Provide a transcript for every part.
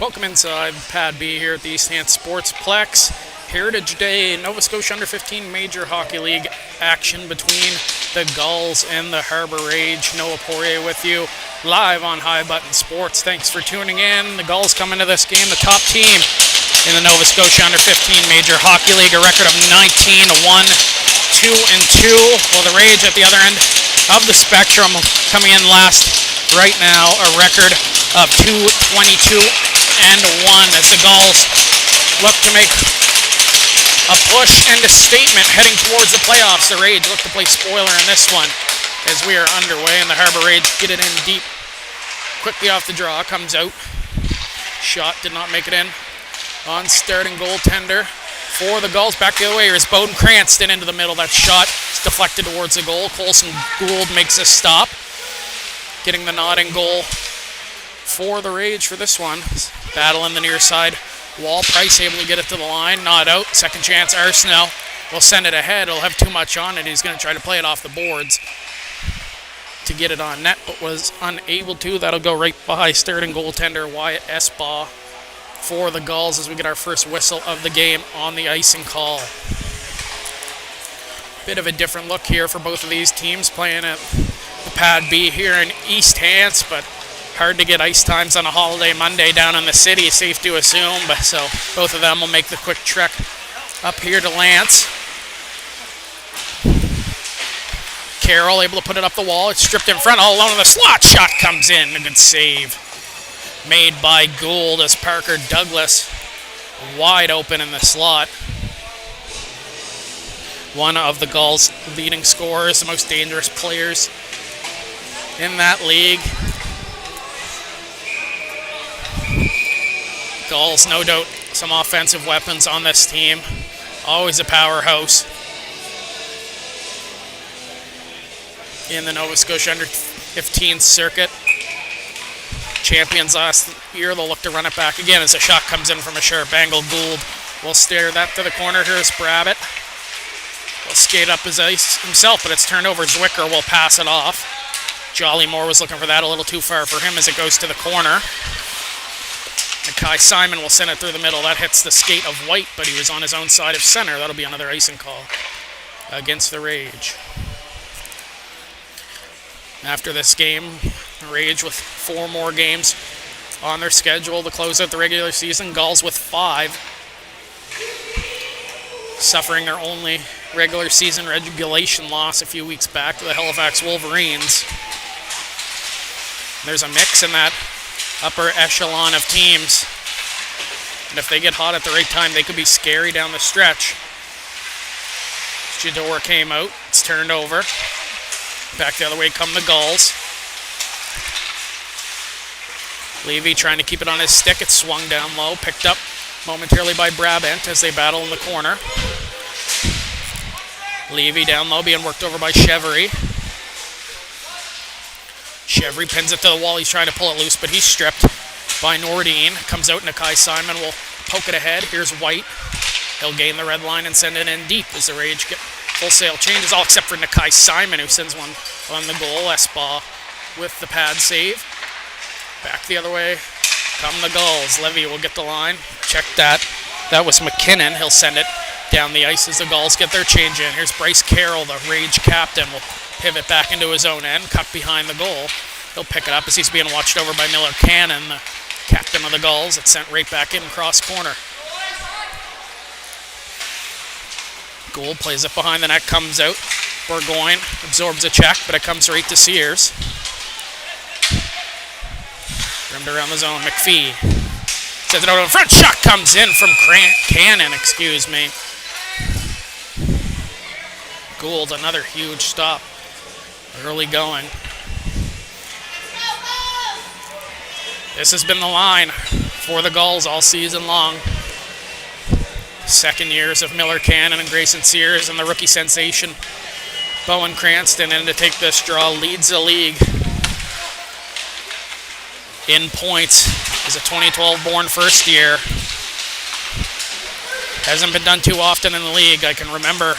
Welcome inside Pad B here at the East Hants Sportsplex. Heritage Day, Nova Scotia Under-15 Major Hockey League action between the Gulls and the Harbour Rage. Noah Poirier with you live on High Button Sports. Thanks for tuning in. The Gulls come into this game the top team in the Nova Scotia Under-15 Major Hockey League, a record of 19-1, 2-2. Well, the Rage at the other end of the spectrum coming in last right now, a record of 2-22-1 as the Gulls look to make a push and a statement heading towards the playoffs. The Rage look to play spoiler in this one as we are underway, and the Harbour Rage get it in deep. Quickly off the draw, comes out. Shot did not make it in. On starting goaltender for the Gulls. Back the other way, here's Bowden Cranston into the middle. That shot is deflected towards the goal. Colson Gould makes a stop, getting the nodding goal for the Rage for this one. Battle in the near side wall. Price able to get it to the line. Not out. Second chance. Arsenault will send it ahead. He'll have too much on it. He's going to try to play it off the boards to get it on net, but was unable to. That'll go right by starting goaltender Wyatt Esbaugh for the Gulls as we get our first whistle of the game on the icing call. Bit of a different look here for both of these teams playing at the Pad B here in East Hants, but hard to get ice times on a holiday Monday down in the city, safe to assume. But so both of them will make the quick trek up here to Lance. Carroll able to put it up the wall. It's stripped in front, all alone in the slot. Shot comes in. A good save made by Gould as Parker Douglas wide open in the slot. One of the Gulls' leading scorers, the most dangerous players in that league. Gulls, no doubt, some offensive weapons on this team. Always a powerhouse in the Nova Scotia Under-15 circuit. Champions last year, they'll look to run it back again as a shot comes in from a sharp angle. Gould will steer that to the corner. Here's Brabbit. Will skate up his ice himself, but it's turned over. Zwicker will pass it off. Jolly Moore was looking for that, a little too far for him as it goes to the corner. Nakai Simon will send it through the middle. That hits the skate of White, but he was on his own side of center. That'll be another icing call against the Rage. After this game, the Rage with 4 more games on their schedule to close out the regular season. Gulls with 5, suffering their only regular season regulation loss a few weeks back to the Halifax Wolverines. There's a mix in that upper echelon of teams, and if they get hot at the right time, they could be scary down the stretch. Jador came out. It's turned over. Back the other way come the Gulls. Levy trying to keep it on his stick. It's swung down low, picked up momentarily by Brabant as they battle in the corner. Levy down low, being worked over by Chevry. Chevry pins it to the wall. He's trying to pull it loose, but he's stripped by Nordine. Comes out. Nakai Simon will poke it ahead. Here's White. He'll gain the red line and send it in deep as the Rage get full sail changes, all except for Nakai Simon, who sends one on the goal. Esbaugh with the pad save. Back the other way come the Gulls. Levy will get the line. Check that. That was McKinnon. He'll send it down the ice as the Gulls get their change in. Here's Bryce Carroll, the Rage captain, will pivot back into his own end, cut behind the goal. He'll pick it up as he's being watched over by Miller Cannon, the captain of the Gulls. It's sent right back in cross corner. Gould plays it behind the net, comes out. Burgoyne absorbs a check, but it comes right to Sears. Rimmed around the zone. McPhee sends it out in front. Shot comes in from Cannon, Gould, another huge stop. Early going. This has been the line for the Gulls all season long. Second years of Miller Cannon and Grayson Sears, and the rookie sensation Bowen Cranston in to take this draw. Leads the league in points. He's a 2012 born first year. Hasn't been done too often in the league. I can remember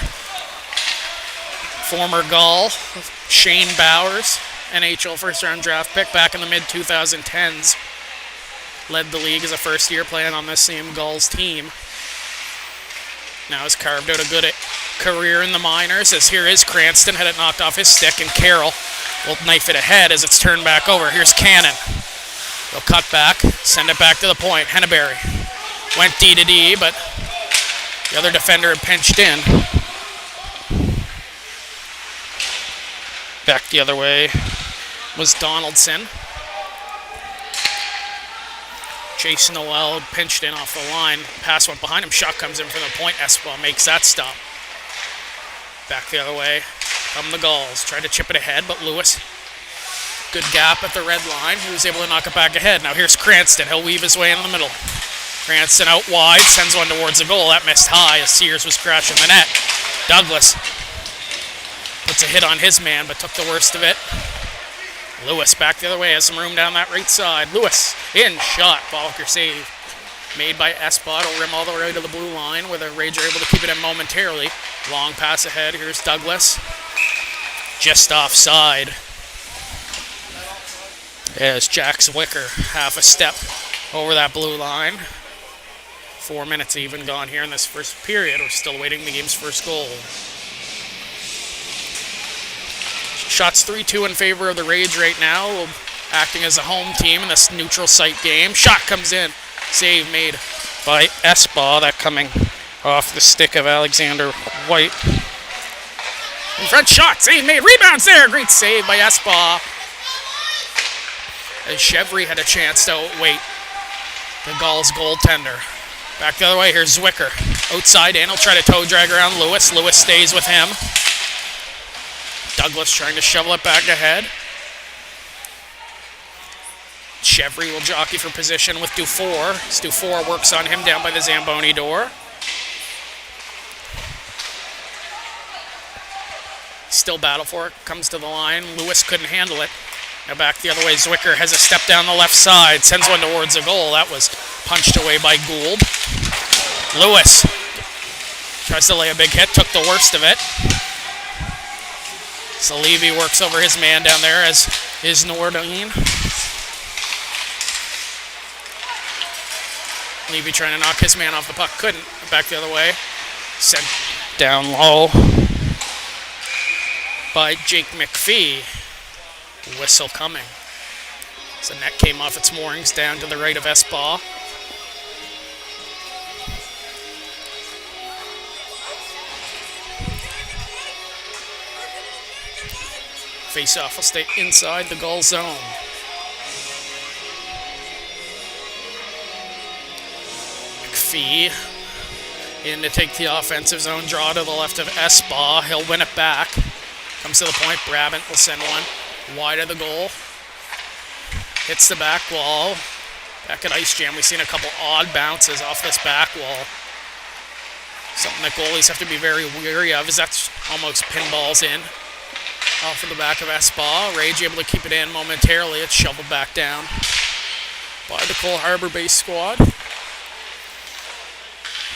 former Gull Shane Bowers NHL first-round draft pick back in the mid-2010s. led the league as a first year playing on this same Gulls team. Now has carved out a good career in the minors, as here is Cranston, had it knocked off his stick, and Carroll will knife it ahead as it's turned back over. Here's Cannon. They'll cut back, send it back to the point. Henneberry went D to D, but the other defender had pinched in. Back the other way was Donaldson. Jason Noel pinched in off the line. Pass went behind him. Shot comes in from the point. Espa makes that stop. Back the other way come the Gulls. Tried to chip it ahead, but Lewis, good gap at the red line. He was able to knock it back ahead. Now here's Cranston. He'll weave his way into the middle. Cranston out wide. Sends one towards the goal. That missed high as Sears was crashing the net. Douglas puts a hit on his man, but took the worst of it. Lewis back the other way, has some room down that right side. Lewis in shot. Balker save made by Espa. It'll rim all the way to the blue line, where the Rage are able to keep it in momentarily. Long pass ahead. Here's Douglas. Just offside. As Jack Zwicker half a step over that blue line. 4 minutes even gone here in this first period. We're still waiting the game's first goal. Shots 3-2 in favor of the Rage right now, acting as a home team in this neutral site game. Shot comes in. Save made by Espa. That coming off the stick of Alexander White. In front shot. Save made. Rebounds there. Great save by Espa. As Chevry had a chance to outweight the Gulls goaltender. Back the other way. Here's Zwicker. Outside in. He'll try to toe drag around Lewis. Lewis stays with him. Douglas trying to shovel it back ahead. Chevry will jockey for position with Dufour. Dufour works on him down by the Zamboni door. Still battle for it. Comes to the line. Lewis couldn't handle it. Now back the other way. Zwicker has a step down the left side. Sends one towards the goal. That was punched away by Gould. Lewis tries to lay a big hit. Took the worst of it. So Levy works over his man down there, as is Nordine. Levy trying to knock his man off the puck. Couldn't. Back the other way. Sent down low by Jake McPhee. Whistle coming. So net came off its moorings down to the right of Espa. Face-off will stay inside the goal zone. McPhee in to take the offensive zone draw to the left of Espa. He'll win it back. Comes to the point. Brabant will send one wide of the goal. Hits the back wall. Back at Ice Jam, we've seen a couple odd bounces off this back wall. Something that goalies have to be very wary of, is that's almost pinballs in. Off of the back of Espa. Rage able to keep it in momentarily. It's shoveled back down by the Cole Harbour base squad.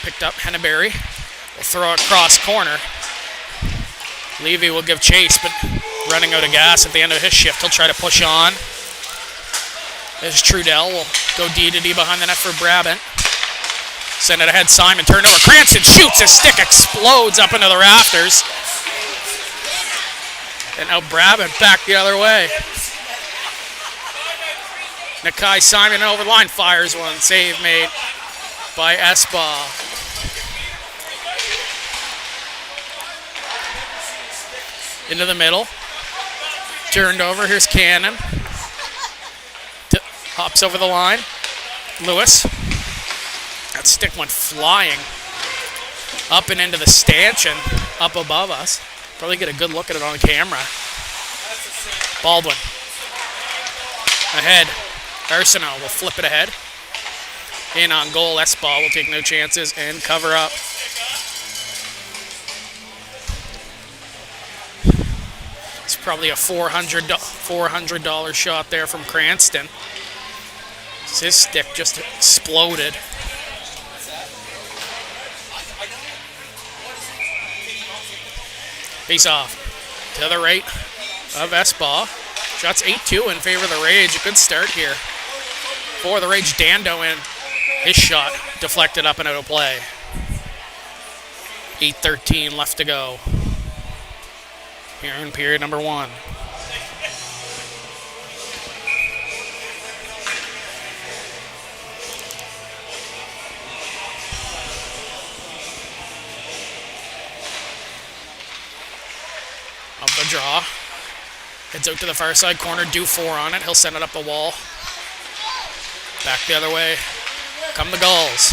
Picked up Henneberry. Will throw it cross corner. Levy will give chase, but running out of gas at the end of his shift. He'll try to push on. As Trudell will go D to D behind the net for Brabant. Send it ahead. Simon turned over. Cranston shoots. His stick explodes up into the rafters. And now Brabant back the other way. Nakai Simon over the line fires one. Save made by Espa. Into the middle. Turned over. Here's Cannon. Hops over the line. Lewis. That stick went flying up and into the stanchion up above us. Probably get a good look at it on camera. Baldwin. Ahead. Arsenault will flip it ahead. In on goal. Espa will take no chances and cover up. It's probably a $400 shot there from Cranston. His stick just exploded. Face off to the right of Espa. Shots 8-2 in favor of the Rage. A good start here. For the Rage, Dando in. His shot deflected up and out of play. 8:13 left to go here in period number 1. Of the draw. Heads out to the far side corner. Do 4 on it. He'll send it up the wall. Back the other way. Come the Gulls.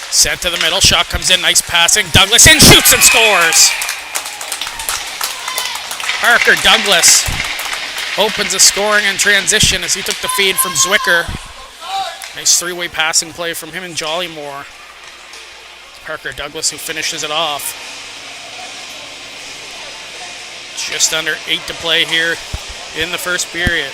Sent to the middle. Shot comes in. Nice passing. Douglas in. Shoots and scores. Parker Douglas opens the scoring in transition as he took the feed from Zwicker. Nice 3-way passing play from him and Jollymore. Parker Douglas who finishes it off. Just under 8 to play here in the first period.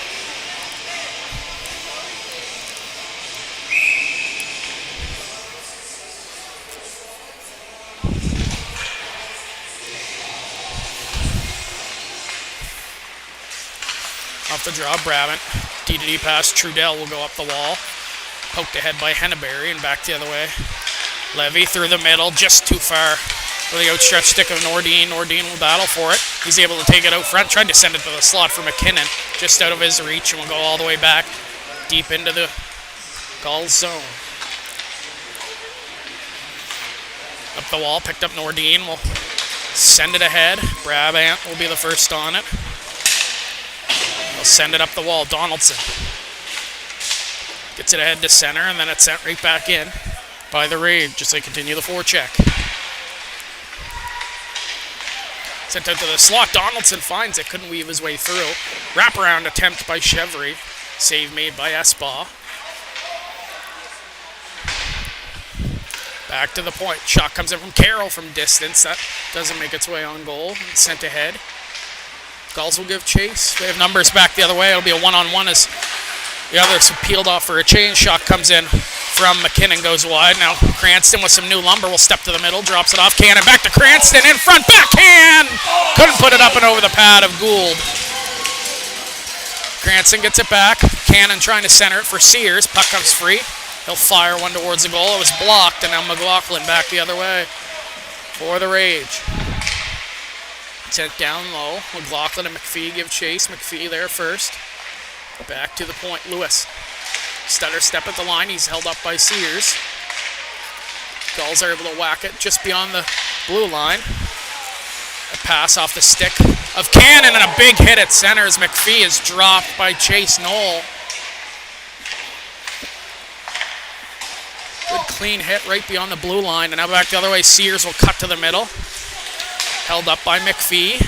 Off the draw, Brabant. D-to-D pass, Trudell will go up the wall. Poked ahead by Henneberry and back the other way. Levy through the middle, just too far for the outstretched stick of Nordine. Nordine will battle for it. He's able to take it out front. Tried to send it to the slot for McKinnon. Just out of his reach and will go all the way back deep into the Gulls zone. Up the wall, picked up Nordine. Will send it ahead. Brabant will be the first on it. He'll send it up the wall. Donaldson gets it ahead to center, and then it's sent right back in by the Rage as they continue the forecheck. Sent out to the slot. Donaldson finds it. Couldn't weave his way through. Wraparound attempt by Chevry. Save made by Espa. Back to the point. Shot comes in from Carroll from distance. That doesn't make its way on goal. It's sent ahead. Gulls will give chase. They have numbers back the other way. It'll be a one-on-one as the others have peeled off for a change. Shot comes in from McKinnon, goes wide. Now Cranston with some new lumber will step to the middle, drops it off. Cannon back to Cranston, in front, backhand! Couldn't put it up and over the pad of Gould. Cranston gets it back. Cannon trying to center it for Sears. Puck comes free. He'll fire one towards the goal. It was blocked, and now McLaughlin back the other way for the Rage. Sent down low. McLaughlin and McPhee give chase. McPhee there first. Back to the point. Lewis. Stutter step at the line. He's held up by Sears. Gulls are able to whack it just beyond the blue line. A pass off the stick of Cannon and a big hit at center as McPhee is dropped by Chase Knoll. Good clean hit right beyond the blue line. And now back the other way. Sears will cut to the middle. Held up by McPhee.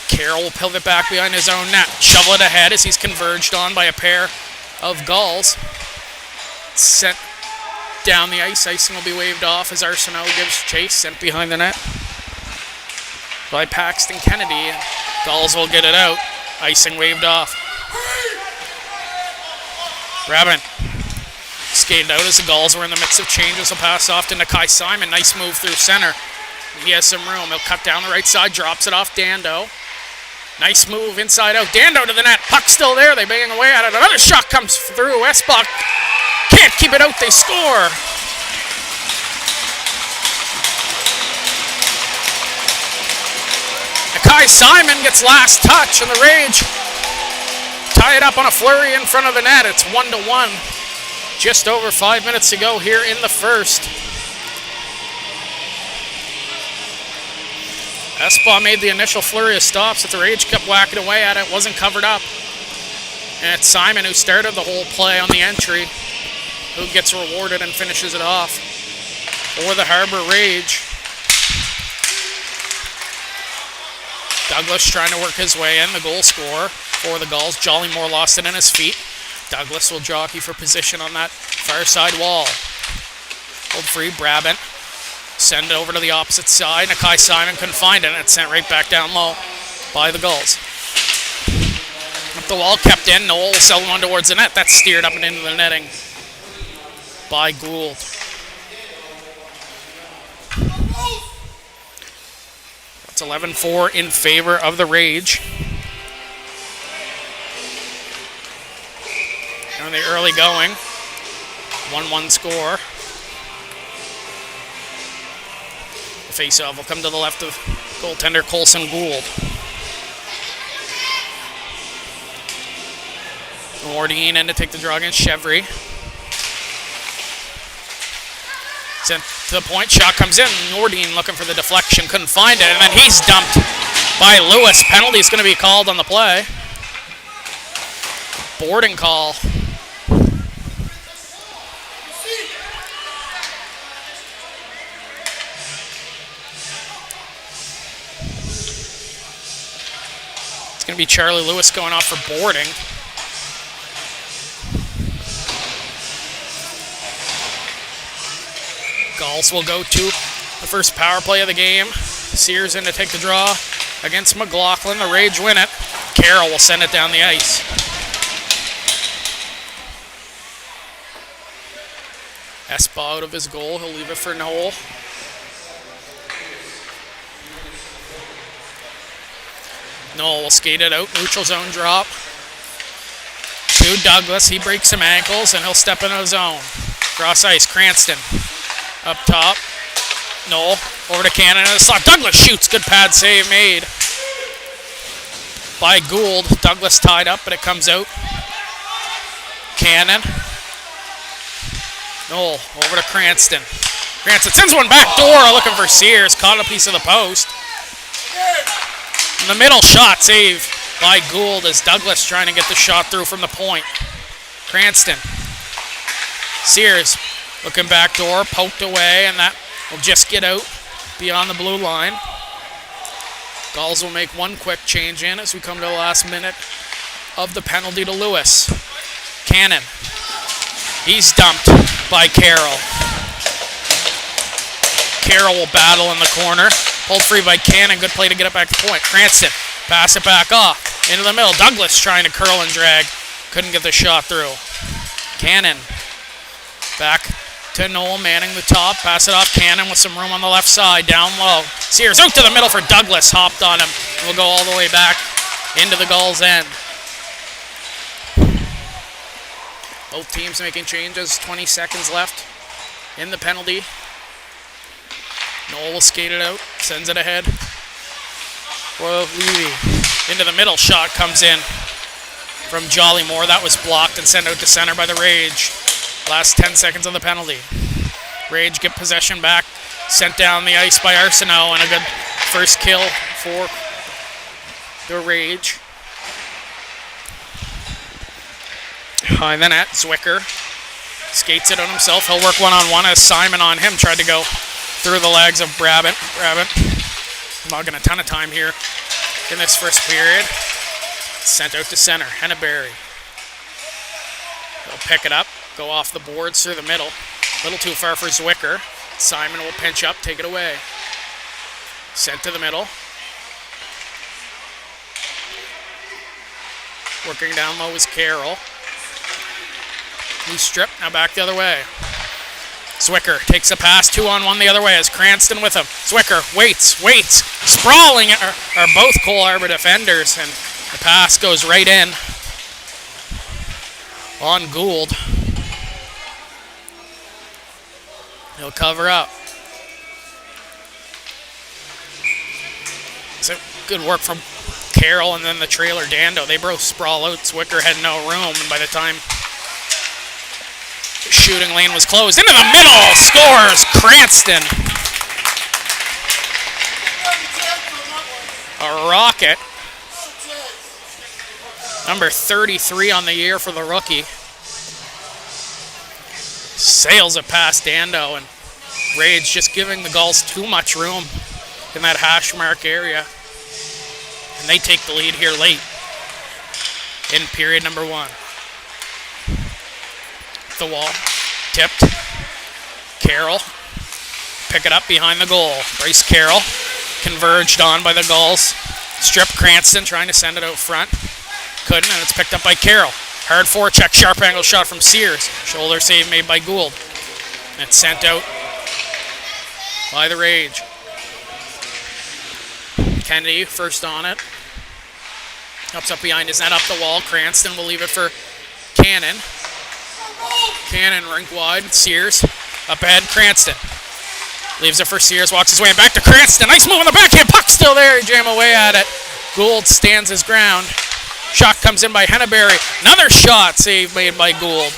Carroll will pivot back behind his own net. Shovel it ahead as he's converged on by a pair of Gulls. Sent down the ice. Icing will be waved off as Arsenault gives chase. Sent behind the net by Paxton Kennedy. Gulls will get it out. Icing waved off. Brabant skated out as the Gulls were in the midst of changes. Will pass off to Nakai Simon. Nice move through center. He has some room. He'll cut down the right side. Drops it off Dando. Nice move inside out. Dando to the net. Puck still there. They bang away at it. Another shot comes through. Espa can't keep it out. They score. Nakai Simon gets last touch, and the Rage tie it up on a flurry in front of the net. It's 1-1. Just over 5 minutes to go here in the first. Espa made the initial flurry of stops, but the Rage kept whacking away at it. Wasn't covered up. And it's Simon who started the whole play on the entry, who gets rewarded and finishes it off for the Harbour Rage. Douglas trying to work his way in, the goal scorer for the Gulls. Jollymore lost it in his feet. Douglas will jockey for position on that far side wall. Hold free, Brabant. Send it over to the opposite side. Nakai Simon couldn't find it, and it's sent right back down low by the Gulls. Up the wall, kept in. Knoll selling one towards the net. That's steered up and into the netting by Gould. It's 11-4 in favor of the Rage. on the early going. 1-1 score. The face-off will come to the left of goaltender Colson Gould. Nordine in to take the draw against Chevry. Sent to the point, shot comes in. Nordine looking for the deflection, couldn't find it, and then he's dumped by Lewis. Penalty is going to be called on the play. Boarding call. It's going to be Charlie Lewis going off for boarding. Gulls will go to the first power play of the game. Sears in to take the draw against McLaughlin. The Rage win it. Carroll will send it down the ice. Espa out of his goal. He'll leave it for Noel. Noel will skate it out. Neutral zone drop. To Douglas. He breaks some ankles and he'll step into the zone. Cross ice. Cranston. Up top. Noel over to Cannon and a slot. Douglas shoots. Good pad save made by Gould. Douglas tied up, but it comes out. Cannon. Noel over to Cranston. Cranston sends one back door looking for Sears. Caught a piece of the post. In the middle shot save by Gould as Douglas trying to get the shot through from the point. Cranston. Sears looking back door, poked away, and that will just get out beyond the blue line. Gulls will make one quick change in as we come to the last minute of the penalty to Lewis. Cannon. He's dumped by Carroll. Carroll will battle in the corner. Pulled free by Cannon. Good play to get it back to point. Cranston. Pass it back off. Into the middle. Douglas trying to curl and drag. Couldn't get the shot through. Cannon. Back to Noel manning the top. Pass it off. Cannon with some room on the left side. Down low. Sears out to the middle for Douglas. Hopped on him. We'll go all the way back into the Gulls' end. Both teams making changes. 20 seconds left in the penalty. Noel will skate it out. Sends it ahead. Royal Levy. Into the middle. Shot comes in from Jollymore. That was blocked and sent out to center by the Rage. Last 10 seconds of the penalty. Rage get possession back. Sent down the ice by Arsenault, and a good first kill for the Rage. Behind the net, Zwicker skates it on himself. He'll work one-on-one as Simon on him tried to go through the legs of Brabant. Mugging a ton of time here in this first period. Sent out to center. Henneberry. He'll pick it up. Go off the boards through the middle. A little too far for Zwicker. Simon will pinch up, take it away. Sent to the middle. Working down low is Carroll. Loose strip, now back the other way. Zwicker takes a pass, 2-on-1 the other way as Cranston with him. Zwicker waits. Sprawling are both Cole Harbour defenders, and the pass goes right in on Gould. He'll cover up. So good work from Carroll and then the trailer Dando. They both sprawl out. Zwicker had no room, and by the time the shooting lane was closed, into the middle, scores Cranston. A rocket. Number 33 on the year for the rookie. Sails it past Dando, and Rage just giving the Gulls too much room in that hash mark area. And they take the lead here late in period number 1. The wall, tipped. Carroll, pick it up behind the goal. Bryce Carroll, converged on by the Gulls. Strip Cranston, trying to send it out front. Couldn't, and it's picked up by Carroll. Hard forecheck, sharp angle shot from Sears. Shoulder save made by Gould. And it's sent out by the Rage. Kennedy first on it. Ups up behind his net, up the wall. Cranston will leave it for Cannon. Cannon rink wide. Sears up ahead. Cranston leaves it for Sears. Walks his way back to Cranston. Nice move on the backhand. Puck still there. Jam away at it. Gould stands his ground. Shot comes in by Henneberry. Another shot save made by Gould.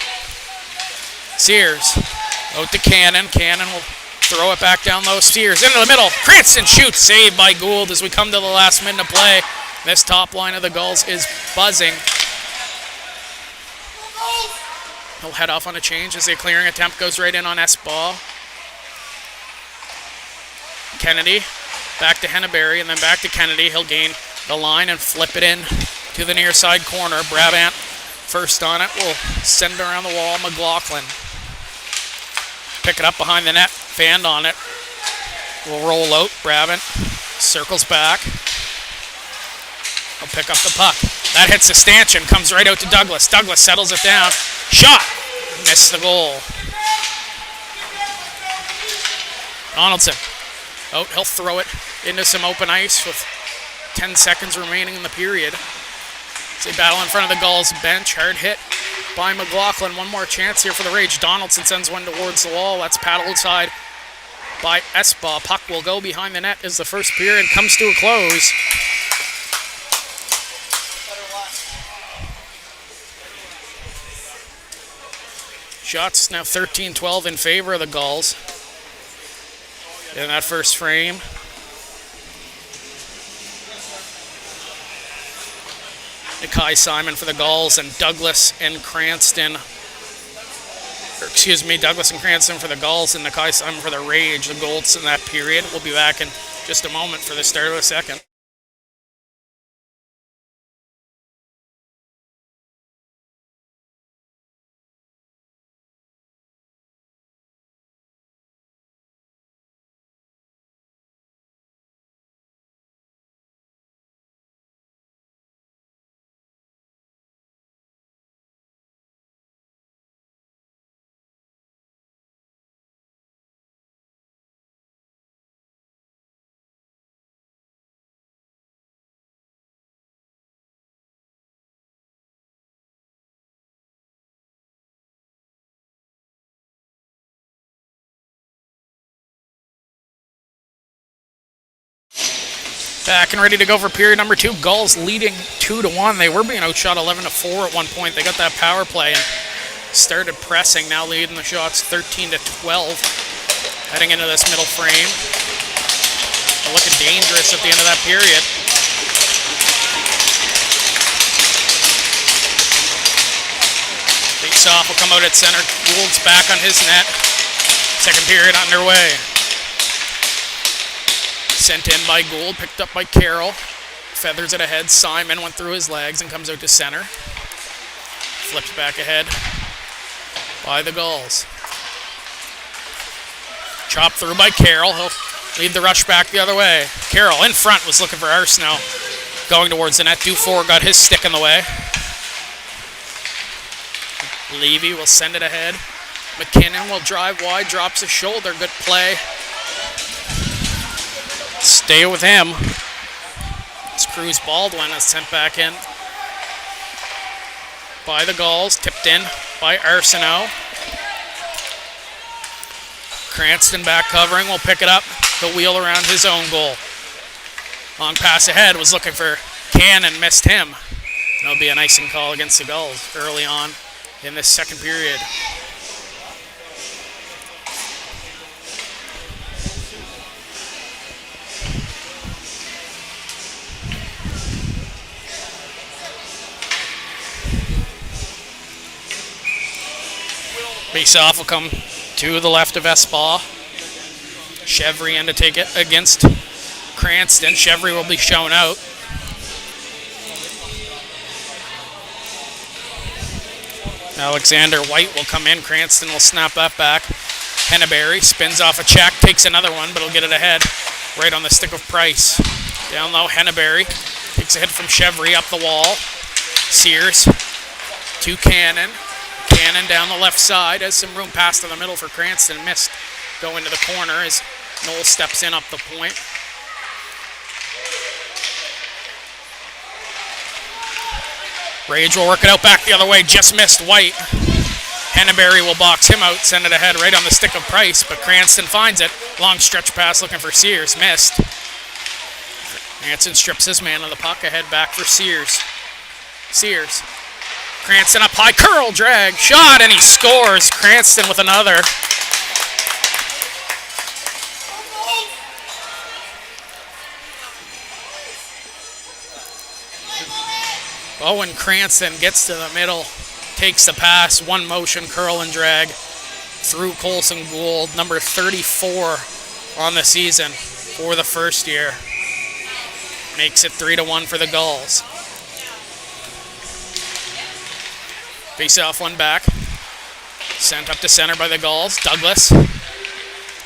Sears out to Cannon. Cannon will throw it back down low. Sears into the middle. Cranston shoots. Saved by Gould as we come to the last minute of play. This top line of the Gulls is buzzing. He'll head off on a change as the clearing attempt goes right in on Esbaugh. Kennedy back to Henneberry and then back to Kennedy. He'll gain the line and flip it in to the near side corner. Brabant first on it. Will send it around the wall. McLaughlin pick it up behind the net. Fanned on it. Will roll out. Brabant circles back. He'll pick up the puck. That hits the stanchion. Comes right out to Douglas. Douglas settles it down. Shot. Missed the goal. Donaldson. Oh, he'll throw it into some open ice with 10 seconds remaining in the period. It's a battle in front of the Gulls bench. Hard hit by McLaughlin. One more chance here for the Rage. Donaldson sends one towards the wall. That's paddled aside by Esbaugh. Puck will go behind the net as the first period comes to a close. Shots now 13-12 in favor of the Gulls in that first frame. Nakai Simon for the Gulls and Douglas and Cranston. Douglas and Cranston for the Gulls and Nakai Simon for the Rage. The Gulls in that period. We'll be back in just a moment for the start of the second. Back and ready to go for period number 2. Gulls leading 2-1. They were being outshot 11-4 at one point. They got that power play and started pressing. Now leading the shots 13-12. Heading into this middle frame. They're looking dangerous at the end of that period. Face off will come out at center. Gould's back on his net. Second period underway. Sent in by Gould, picked up by Carroll. Feathers it ahead. Simon went through his legs and comes out to center. Flipped back ahead by the Gulls. Chopped through by Carroll. He'll lead the rush back the other way. Carroll in front was looking for Arsenault. Going towards the net. Dufour got his stick in the way. Levy will send it ahead. McKinnon will drive wide, drops his shoulder. Good play. Stay with him. It's Cruz Baldwin is sent back in by the Gulls. Tipped in by Arsenault. Cranston back covering. Will pick it up. He'll wheel around his own goal. Long pass ahead. Was looking for Cannon. Missed him. That'll be an icing call against the Gulls early on in this second period. Face-off will come to the left of Esbaugh. Chevry in to take it against Cranston. Chevry will be shown out. Alexander White will come in. Cranston will snap that back. Henneberry spins off a check, takes another one, but he'll get it ahead right on the stick of Price. Down low, Henneberry takes a hit from Chevry up the wall. Sears to Cannon. Cannon down the left side. Has some room passed in the middle for Cranston. Missed. Go into the corner as Noel steps in up the point. Rage will work it out back the other way. Just missed White. Henneberry will box him out, send it ahead right on the stick of Price, but Cranston finds it. Long stretch pass looking for Sears, missed. Cranston strips his man of the puck, ahead back for Sears. Sears. Cranston up high, curl, drag, shot, and he scores. Cranston with another. Owen Cranston gets to the middle, takes the pass, one motion, curl and drag through Colson Gould, number 34 on the season for the first year. Makes it 3-1 for the Gulls. Face-off one back. Sent up to center by the Gulls. Douglas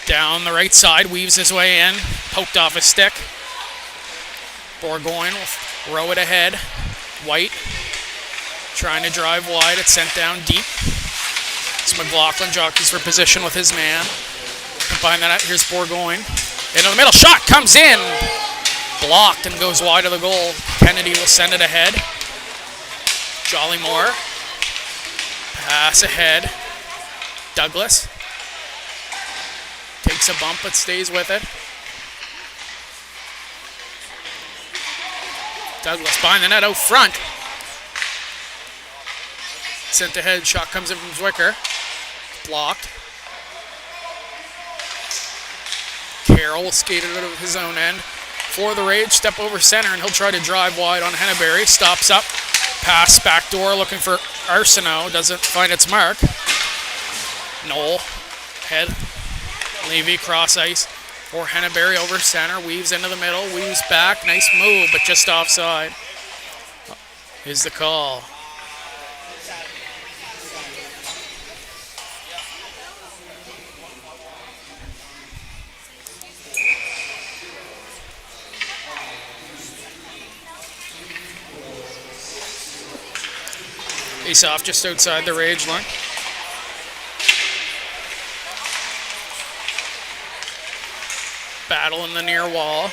down the right side, weaves his way in, poked off his stick. Bourgoin will row it ahead. White trying to drive wide. It's sent down deep. It's McLaughlin jockeys for position with his man. Combine that out. Here's Bourgoin. Into the middle. Shot comes in. Blocked and goes wide of the goal. Kennedy will send it ahead. Jollymore. Pass ahead. Douglas. Takes a bump but stays with it. Douglas behind the net out front. Sent ahead. Shot comes in from Zwicker. Blocked. Carroll skated out of his own end. For the Rage, step over center, and he'll try to drive wide on Henneberry. Stops up. Pass back door looking for Arsenault. Doesn't find its mark. Knoll. Head. Levy cross ice. For Henneberry over center. Weaves into the middle. Weaves back. Nice move, but just offside. Is the call. Face off just outside the Rage line. Battle in the near wall.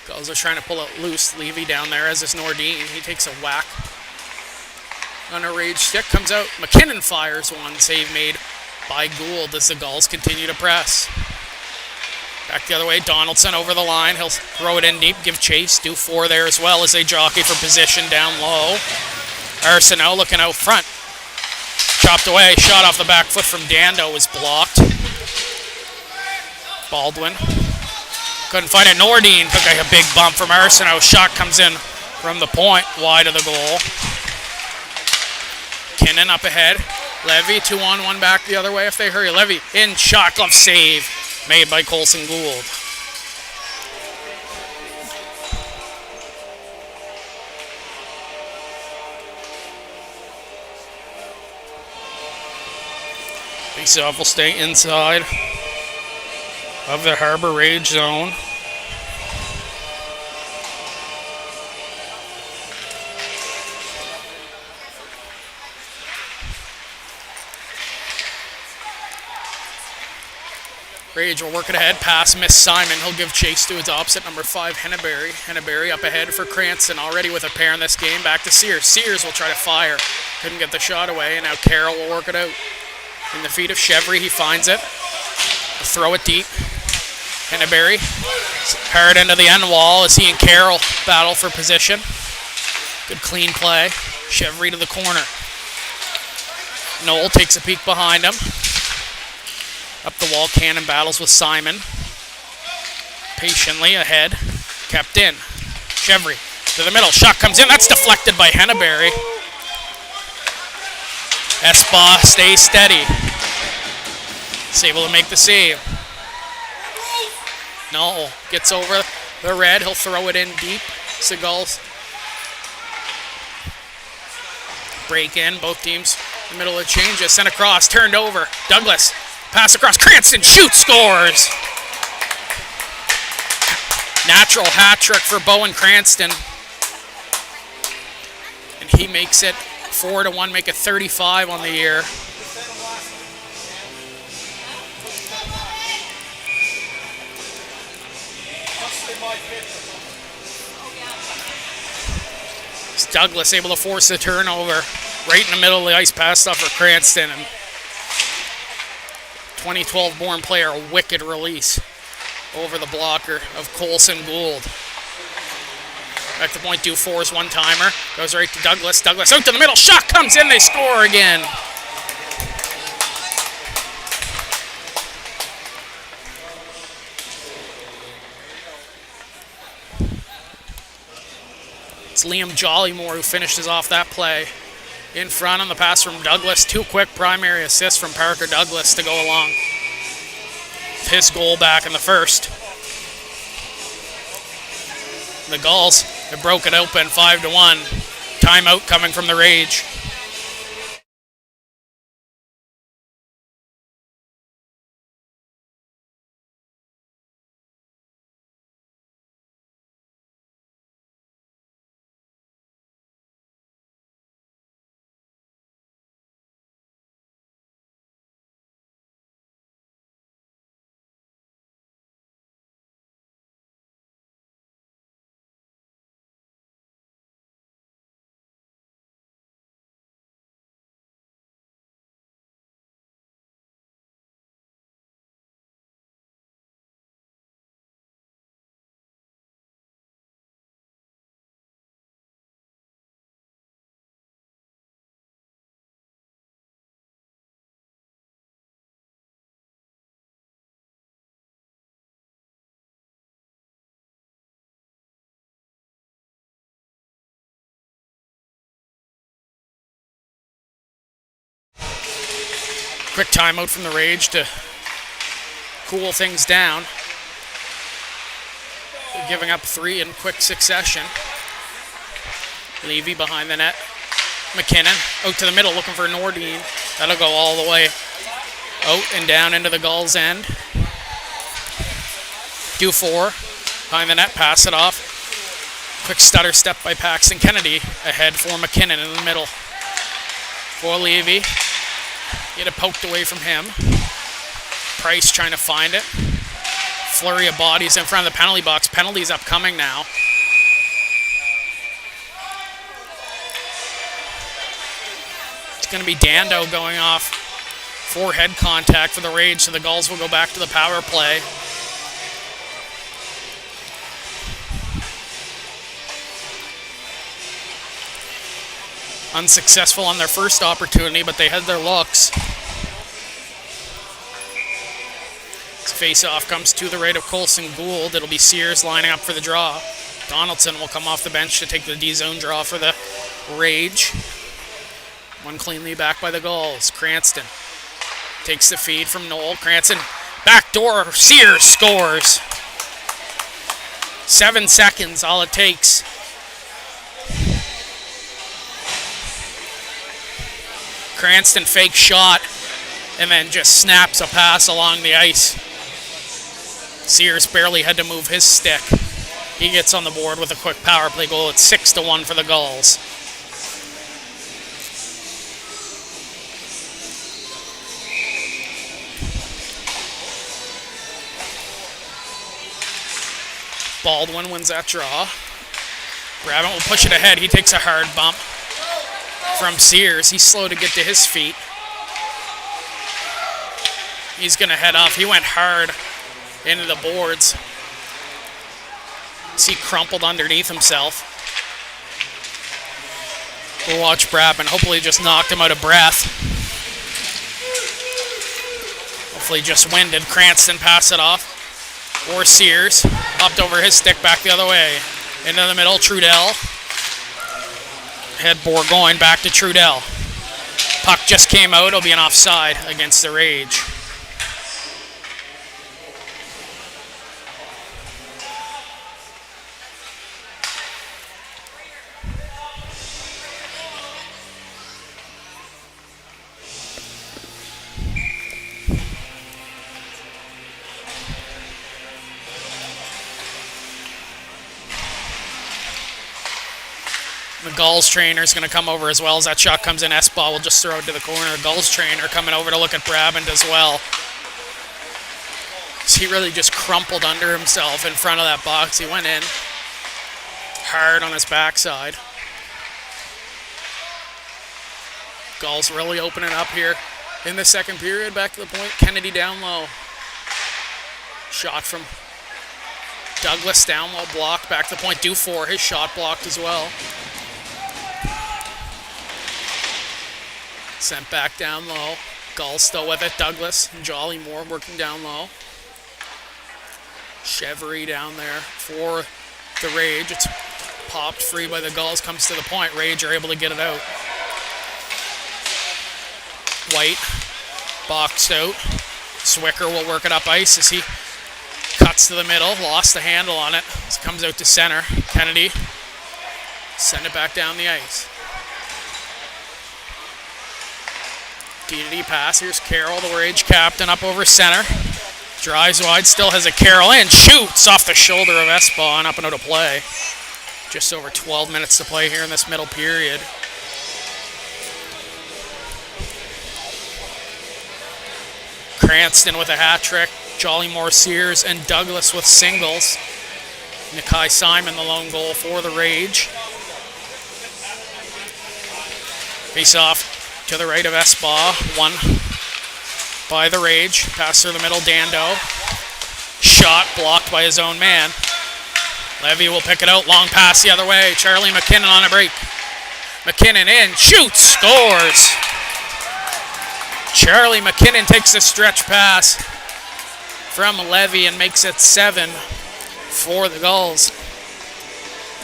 Gulls are trying to pull it loose. Levy down there as is Nordine. He takes a whack on a Rage stick. Comes out. McKinnon fires one. Save made by Gould as the Gulls continue to press. Back the other way. Donaldson over the line. He'll throw it in deep. Give chase. Do four there as well as they jockey for position down low. Arsenault looking out front. Chopped away. Shot off the back foot from Dando was blocked. Baldwin. Couldn't find it. Nordine took a big bump from Arsenault. Shot comes in from the point. Wide of the goal. Kinnan up ahead. Levy 2-on-1 back the other way if they hurry. Levy in. Shot glove save made by Colson Gould. Faceoff will stay inside of the Harbour Rage zone. Rage will work it ahead. Pass miss Simon. He'll give chase to his opposite, number 5, Henneberry. Henneberry up ahead for Cranston. Already with a pair in this game. Back to Sears. Sears will try to fire. Couldn't get the shot away, and now Carroll will work it out. In the feet of Chevry, he finds it. Throw it deep. Henneberry. Hard into the end wall as he and Carroll battle for position. Good clean play. Chevry to the corner. Knoll takes a peek behind him. Up the wall, Cannon battles with Simon. Patiently ahead. Kept in. Chevry to the middle. Shot comes in. That's deflected by Henneberry. Espa stays steady. He's able to make the save. Knoll gets over the red. He'll throw it in deep. Gulls break in. Both teams in the middle of changes. Sent across. Turned over. Douglas. Pass across. Cranston shoots. Scores. Natural hat trick for Bowen Cranston. And he makes it 4-1, make it 35 on the year. Douglas able to force the turnover. right in the middle of the ice, passed off for Cranston, and 2012 born player, a wicked release over the blocker of Colson Gould. Back to point, Dufour's one-timer. Goes right to Douglas. Douglas out to the middle. Shot comes in. They score again. It's Liam Jollymore who finishes off that play. In front on the pass from Douglas. 2 quick primary assists from Parker Douglas to go along. His goal back in the first. The Gulls have broken open 5-1. Timeout coming from the Rage. Quick timeout from the Rage to cool things down. They're giving up 3 in quick succession. Levy behind the net. McKinnon out to the middle looking for Nordine. That'll go all the way out and down into the Gulls' end. Dufour behind the net, pass it off. Quick stutter step by Paxton Kennedy ahead for McKinnon in the middle. For Levy. Get it poked away from him. Price trying to find it. Flurry of bodies in front of the penalty box. Penalties upcoming now. It's going to be Dando going off for head contact for the Rage, so the Gulls will go back to the power play. Unsuccessful on their first opportunity, but they had their looks. This face-off comes to the right of Colson Gould. It'll be Sears lining up for the draw. Donaldson will come off the bench to take the D-zone draw for the Rage. One cleanly back by the Gulls. Cranston takes the feed from Noel. Cranston, backdoor. Sears scores. 7 seconds, all it takes. Cranston fake shot and then just snaps a pass along the ice. Sears barely had to move his stick. He gets on the board with a quick power play goal. It's 6-1 for the Gulls. Baldwin wins that draw. Brabant will push it ahead. He takes a hard bump from Sears. He's slow to get to his feet. He's going to head off. He went hard into the boards. He crumpled underneath himself. We'll watch Brabant. Hopefully just knocked him out of breath. Hopefully just winded. Cranston pass it off. Or Sears. Hopped over his stick back the other way. Into the middle, Trudell. Head Bourgogne back to Trudell. Puck just came out. It'll be an offside against the Rage. The Gulls trainer is going to come over as well. As that shot comes in, Espa will just throw it to the corner. Gulls trainer coming over to look at Brabant as well. So he really just crumpled under himself in front of that box. He went in hard on his backside. Gulls really opening up here in the second period. Back to the point. Kennedy down low. Shot from Douglas down low, blocked. Back to the point. Dufour, his shot blocked as well. Sent back down low. Gulls still with it. Douglas and Jolly Moore working down low. Chevry down there for the Rage. It's popped free by the Gulls. Comes to the point. Rage are able to get it out. White boxed out. Zwicker will work it up ice as he cuts to the middle. Lost the handle on it. It comes out to center. Kennedy send it back down the ice. D-to-D pass. Here's Carroll, the Rage captain, up over center. Drives wide, still has a Carroll in. Shoots off the shoulder of Espa and up and out of play. Just over 12 minutes to play here in this middle period. Cranston with a hat trick. Jolly Moore, Sears, and Douglas with singles. Nakai Simon, the lone goal for the Rage. Face off to the right of Espa. One by the Rage. Pass through the middle, Dando. Shot blocked by his own man. Levy will pick it out. Long pass the other way. Charlie McKinnon on a break. McKinnon in. Shoots. Scores. Charlie McKinnon takes a stretch pass from Levy and makes it 7 for the Gulls.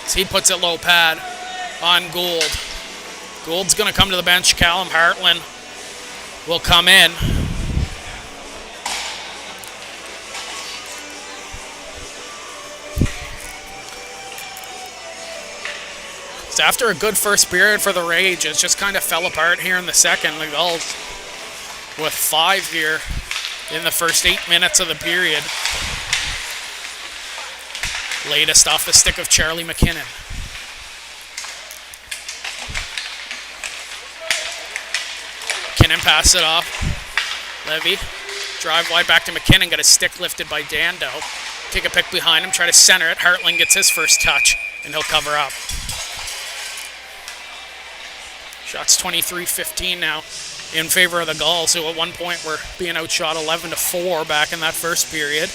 So he puts it low pad on Gould. Gould's going to come to the bench. Callum Hartland will come in. So after a good first period for the Rage, it just kind of fell apart here in the second. The Gulls with 5 here in the first 8 minutes of the period. Latest off the stick of Charlie McKinnon. McKinnon pass it off. Levy, drive wide back to McKinnon, got his stick lifted by Dando. Take a pick behind him, try to center it. Hartling gets his first touch, and he'll cover up. Shots 23-15 now in favor of the Gulls, who at one point were being outshot 11-4 back in that first period.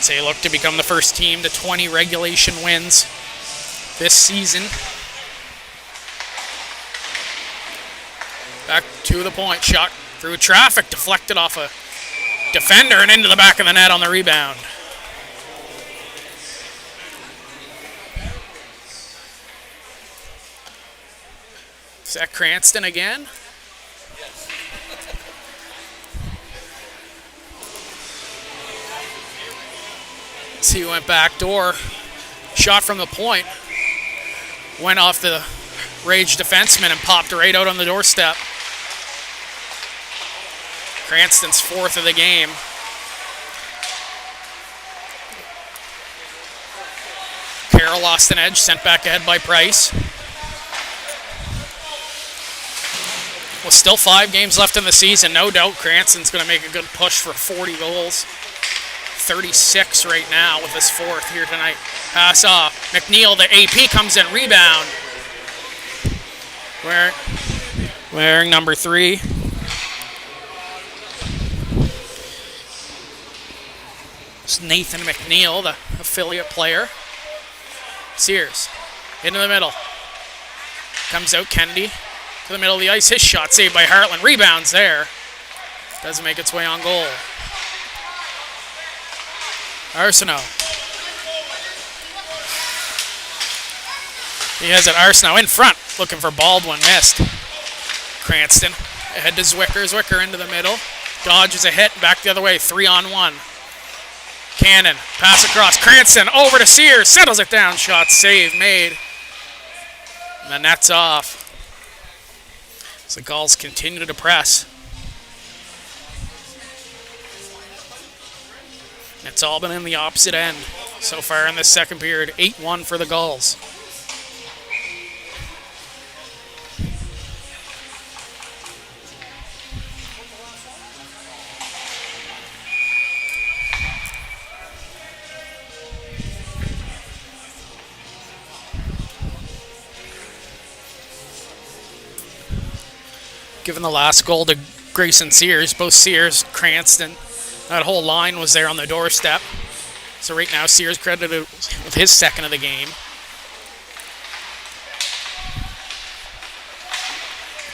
They look to become the first team to 20 regulation wins this season. Back to the point, shot through traffic, deflected off a defender and into the back of the net on the rebound. Is that Cranston again? See, he went back door. Shot from the point. Went off the Rage defenseman and popped right out on the doorstep. Cranston's 4th of the game. Carroll lost an edge, sent back ahead by Price. With still 5 games left in the season, no doubt Cranston's going to make a good push for 40 goals. 36 right now with his 4th here tonight. Pass off. McNeil, the AP comes in, rebound. Wearing number 3. It's Nathan McNeil, the affiliate player. Sears, into the middle. Comes out Kennedy to the middle of the ice. His shot saved by Hartland. Rebounds there. Doesn't make its way on goal. Arsenault. He has it. Arsenault in front, looking for Baldwin. Missed. Cranston ahead to Zwicker. Zwicker into the middle. Dodges a hit. Back the other way. 3-on-1. Cannon. Pass across. Cranston over to Sears. Settles it down. Shot save made. And the net's off. So the Gulls continue to press. It's all been in the opposite end so far in this second period. 8-1 for the Gulls. Given the last goal to Grayson Sears, both Sears, Cranston, that whole line was there on the doorstep. So right now, Sears credited with his second of the game.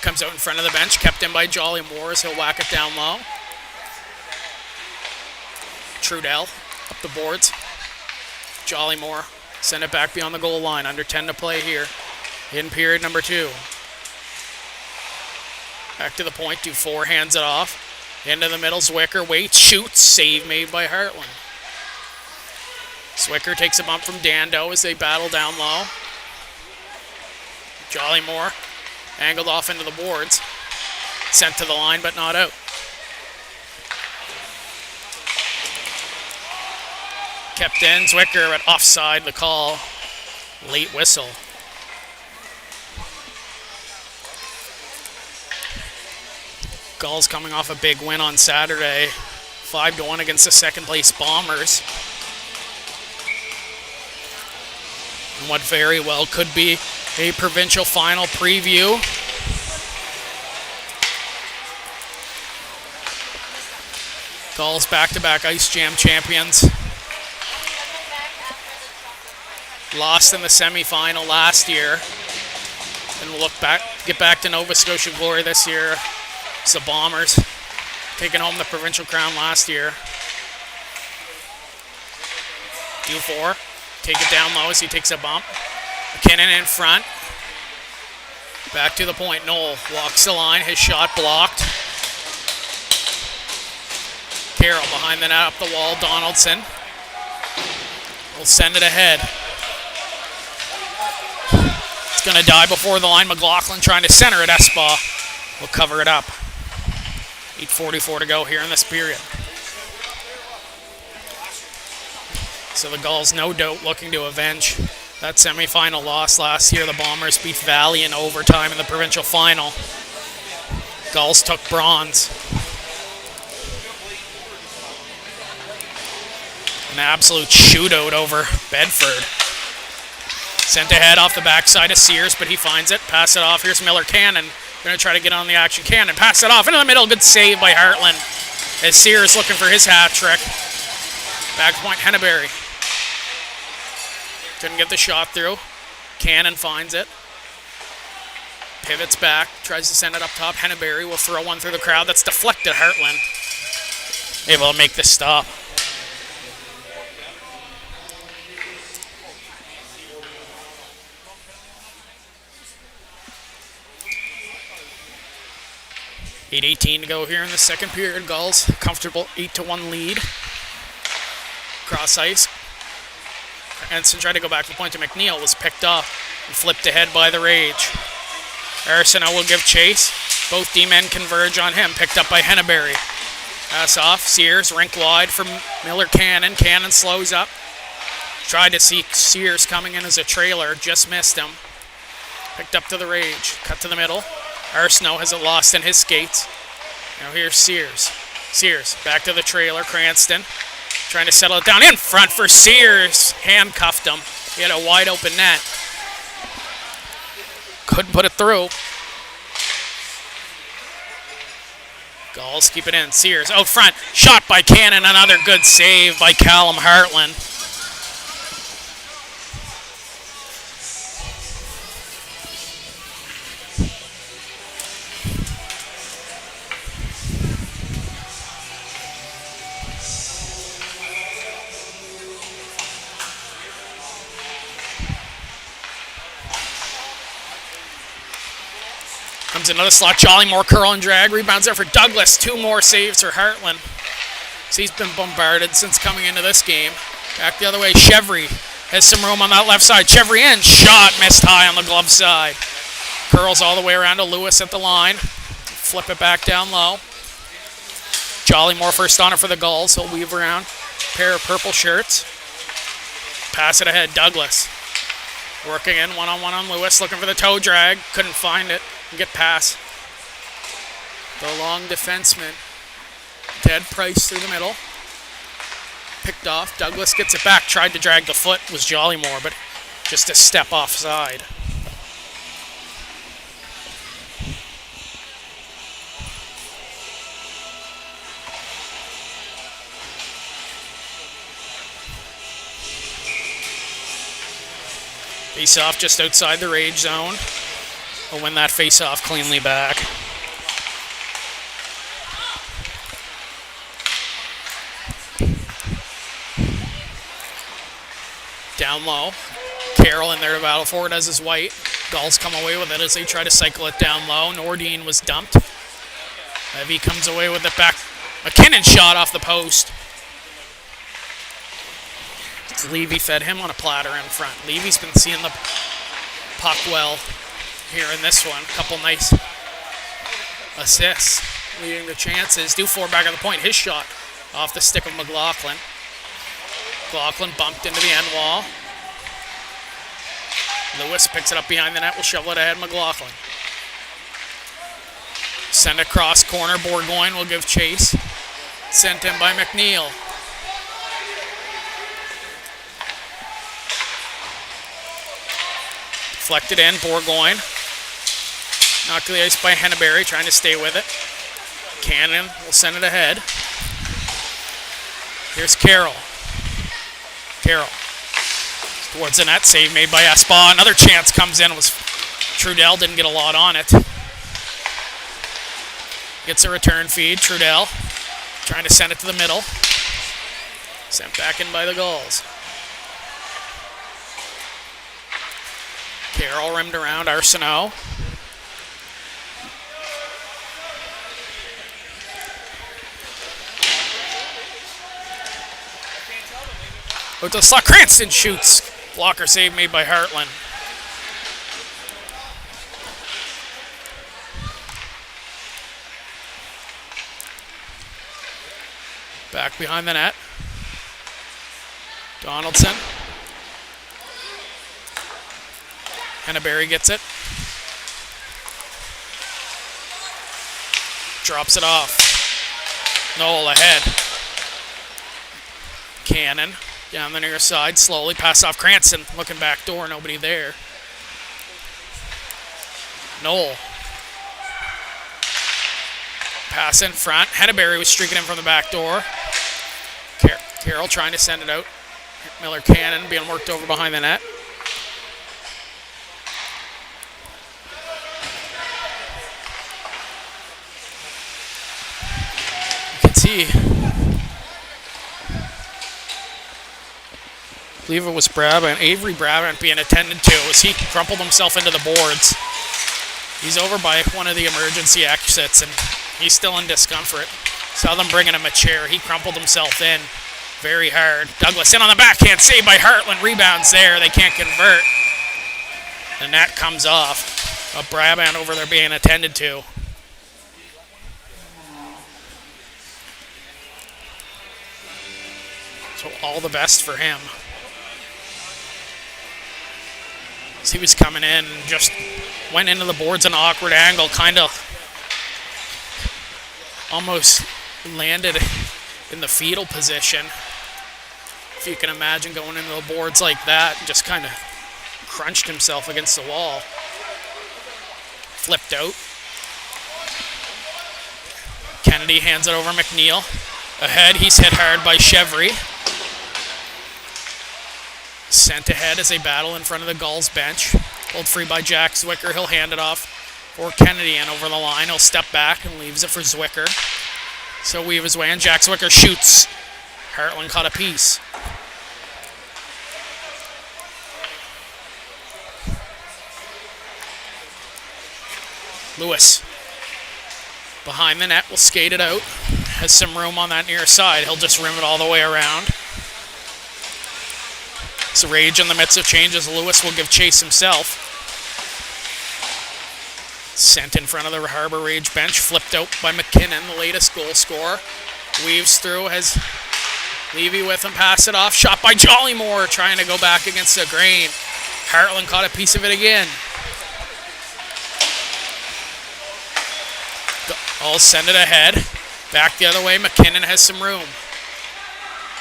Comes out in front of the bench, kept in by Jolly Moore as he'll whack it down low. Trudell up the boards. Jolly Moore send it back beyond the goal line. Under 10 to play here in period number 2. Back to the point, Dufour hands it off. Into the middle, Zwicker waits, shoots, save made by Hartland. Zwicker takes a bump from Dando as they battle down low. Jolly Moore angled off into the boards. Sent to the line, but not out. Kept in, Zwicker at offside, the call. Late whistle. Gulls coming off a big win on Saturday. 5-1 against the second place Bombers. And what very well could be a provincial final preview. Gulls back-to-back Ice Jam champions. Lost in the semifinal last year. And we'll get back to Nova Scotia glory this year. It's the Bombers taking home the provincial crown last year. Dufour, take it down low as he takes a bump. McKinnon in front. Back to the point. Knoll walks the line. His shot blocked. Carroll behind the net up the wall. Donaldson will send it ahead. It's going to die before the line. McLaughlin trying to center it. Espa will cover it up. 8:44 to go here in this period. So the Gulls, no doubt, looking to avenge that semifinal loss last year. The Bombers beat Valley in overtime in the provincial final. Gulls took bronze. An absolute shootout over Bedford. Sent ahead off the backside of Sears, but he finds it. Pass it off. Here's Miller Cannon. Going to try to get on the action. Cannon pass it off into the middle. Good save by Heartland. As Sears looking for his hat trick. Back point, Henneberry. Couldn't get the shot through. Cannon finds it. Pivots back. Tries to send it up top. Henneberry will throw one through the crowd. That's deflected. Heartland able to make the stop. .8:18 to go here in the second period. Gulls comfortable 8-1 lead. Cross ice. Ensign tried to go back to the point to McNeil. Was picked off and flipped ahead by the Rage. Arsenault will give chase. Both D-men converge on him. Picked up by Henneberry. Pass off. Sears rink wide from Miller Cannon. Cannon slows up. Tried to see Sears coming in as a trailer. Just missed him. Picked up to the Rage. Cut to the middle. Arsenault has it lost in his skates. Now here's Sears. Sears back to the trailer. Cranston trying to settle it down in front for Sears. Handcuffed him. He had a wide open net. Couldn't put it through. Gulls keep it in. Sears out front. Shot by Cannon. Another good save by Callum Heartland. Comes another slot. Jolly Moore curl and drag. Rebounds there for Douglas. 2 more saves for Heartland. So he's been bombarded since coming into this game. Back the other way. Chevry has some room on that left side. Chevry in. Shot missed high on the glove side. Curls all the way around to Lewis at the line. Flip it back down low. Jolly Moore first on it for the Gulls. He'll weave around. Pair of purple shirts. Pass it ahead. Douglas. Working in one-on-one on Lewis. Looking for the toe drag. Couldn't find it. Get past the long defenseman. Ted Price through the middle. Picked off. Douglas gets it back. Tried to drag the foot. Was Jolly Moore, but just a step offside. Face-off just outside the rage zone. We'll win that face-off cleanly back. Down low. Carroll in there to battle for it as is White. Gulls come away with it as they try to cycle it down low. Nordine was dumped. Levy comes away with it back. McKinnon shot off the post. Levy fed him on a platter in front. Levy's been seeing the puck well here in this one. Couple nice assists, leading the chances. Dufour back on the point. His shot off the stick of McLaughlin. McLaughlin bumped into the end wall. Lewis picks it up behind the net. Will shovel it ahead. McLaughlin. Send across corner. Bourgoin will give chase. Sent in by McNeil. Deflected in. Bourgoin. Knocked to the ice by Henneberry, trying to stay with it. Cannon will send it ahead. Here's Carroll. Carroll. Towards the net. Save made by Espa. Another chance comes in. It was Trudell. Didn't get a lot on it. Gets a return feed. Trudell trying to send it to the middle. Sent back in by the Gulls. Carroll rimmed around Arsenault. Out to slot. Cranston shoots. Blocker save made by Hartland. Back behind the net. Donaldson. Henneberry gets it. Drops it off. Knoll ahead. Cannon down the near side. Slowly pass off Cranston. Looking back door. Nobody there. Knoll. Pass in front. Henneberry was streaking in from the back door. Carroll trying to send it out. Miller Cannon being worked over behind the net. You can see, I believe it was Brabant, Avery Brabant being attended to as he crumpled himself into the boards. He's over by one of the emergency exits and he's still in discomfort. Saw them bringing him a chair. He crumpled himself in very hard. Douglas in on the backhand. Saved by Hartland. Rebounds there. They can't convert. The net comes off. A Brabant over there being attended to. So all the best for him. As he was coming in and just went into the boards at an awkward angle. Kind of almost landed in the fetal position. If you can imagine going into the boards like that, just kind of crunched himself against the wall. Flipped out. Kennedy hands it over McNeil. Ahead, he's hit hard by Chevry. Sent ahead as they battle in front of the Gulls bench. Pulled free by Jack Zwicker. He'll hand it off for Kennedy and over the line. He'll step back and leaves it for Zwicker. So weave his way in. Jack Zwicker shoots. Hartland caught a piece. Lewis behind the net will skate it out. Has some room on that near side. He'll just rim it all the way around. It's Rage in the midst of changes. Lewis will give chase himself. Sent in front of the Harbour Rage bench. Flipped out by McKinnon, the latest goal scorer. Weaves through, has Levy with him. Pass it off. Shot by Jollymore, trying to go back against the grain. Hartland caught a piece of it again. I'll send it ahead. Back the other way. McKinnon has some room.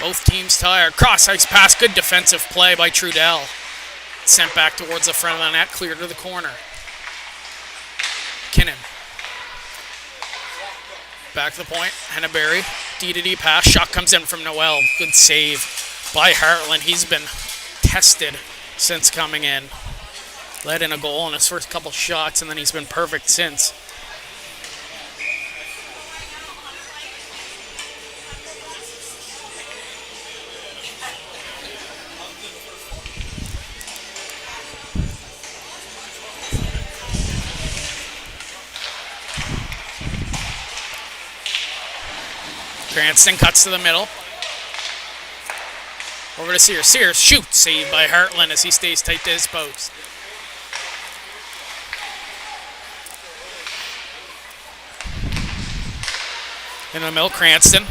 Both teams tired. Cross-ice pass. Good defensive play by Trudell. Sent back towards the front of the net. Clear to the corner. McKinnon. Back to the point. Henneberry. D-to-D pass. Shot comes in from Noel. Good save by Hartland. He's been tested since coming in. Led in a goal in his first couple shots, and then he's been perfect since. Cranston cuts to the middle. Over to Sears. Sears shoots. Saved by Hartland as he stays tight to his post. In the middle, Cranston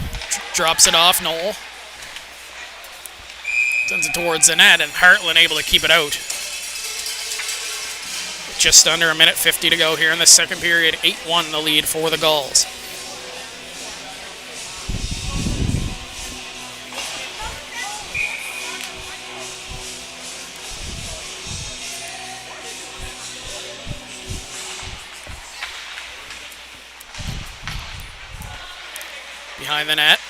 drops it off. Noel sends it towards the net, and Hartland able to keep it out. Just under a minute 50 to go here in the second period. 8-1 the lead for the Gulls. Behind the net.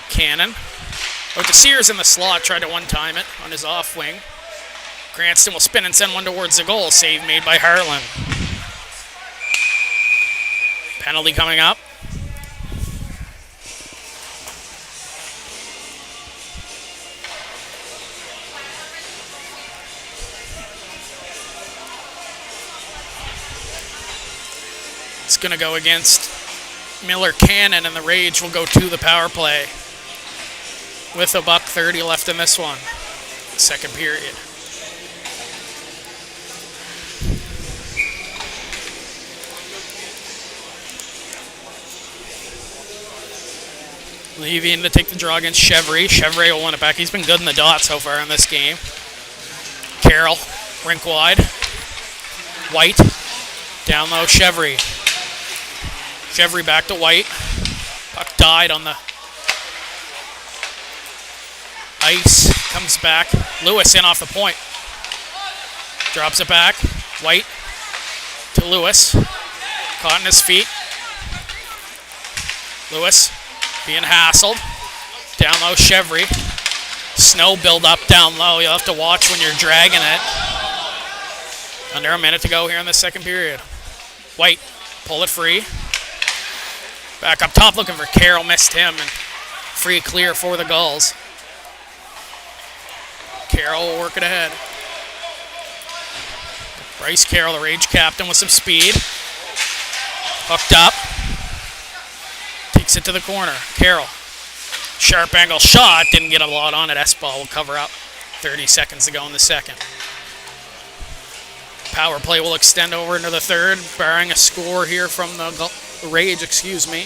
Cannon. Out to Sears in the slot. Tried to one-time it on his off wing. Cranston will spin and send one towards the goal. Save made by Hartland. Penalty coming up. It's going to go against Miller Cannon, and the Rage will go to the power play with $1:30 left in this one. Second period. Leaving to take the draw against Chevry. Chevry will win it back. He's been good in the dot so far in this game. Carroll, rink wide. White, down low, Chevry. Chevry back to White. Puck died on the ice. Comes back. Lewis in off the point. Drops it back. White to Lewis. Caught in his feet. Lewis being hassled. Down low, Chevry. Snow build up down low. You'll have to watch when you're dragging it. Under a minute to go here in the second period. White, pull it free. Back up top looking for Carroll. Missed him. And free clear for the Gulls. Carroll will work it ahead. Bryce Carroll, the Rage captain, with some speed. Hooked up. Takes it to the corner. Carroll. Sharp angle shot. Didn't get a lot on it. S-Ball will cover up. 30 seconds to go in the second. Power play will extend over into the third, barring a score here from the Rage, excuse me.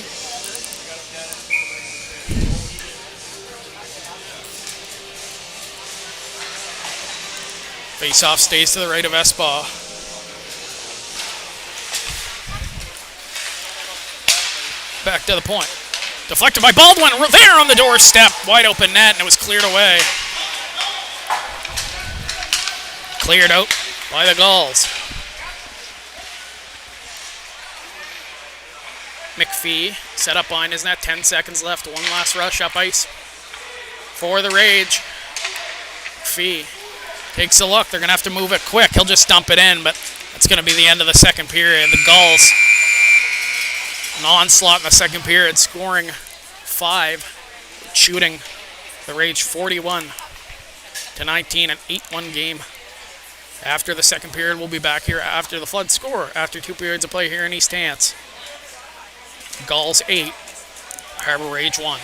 Face-off stays to the right of S-Ball. Back to the point. Deflected by Baldwin. There on the doorstep. Wide open net, and it was cleared away. Cleared out by the Gulls. McPhee set up behind his net. 10 seconds left. One last rush up ice for the Rage. McPhee takes a look. They're going to have to move it quick. He'll just dump it in, but that's going to be the end of the second period. The Gulls, an onslaught in the second period, scoring 5, shooting the Rage 41-19, an 8-1 game. After the second period, we'll be back here after the Flood score, after 2 periods of play here in East Hants. Gulls 8, Harbour Rage 1.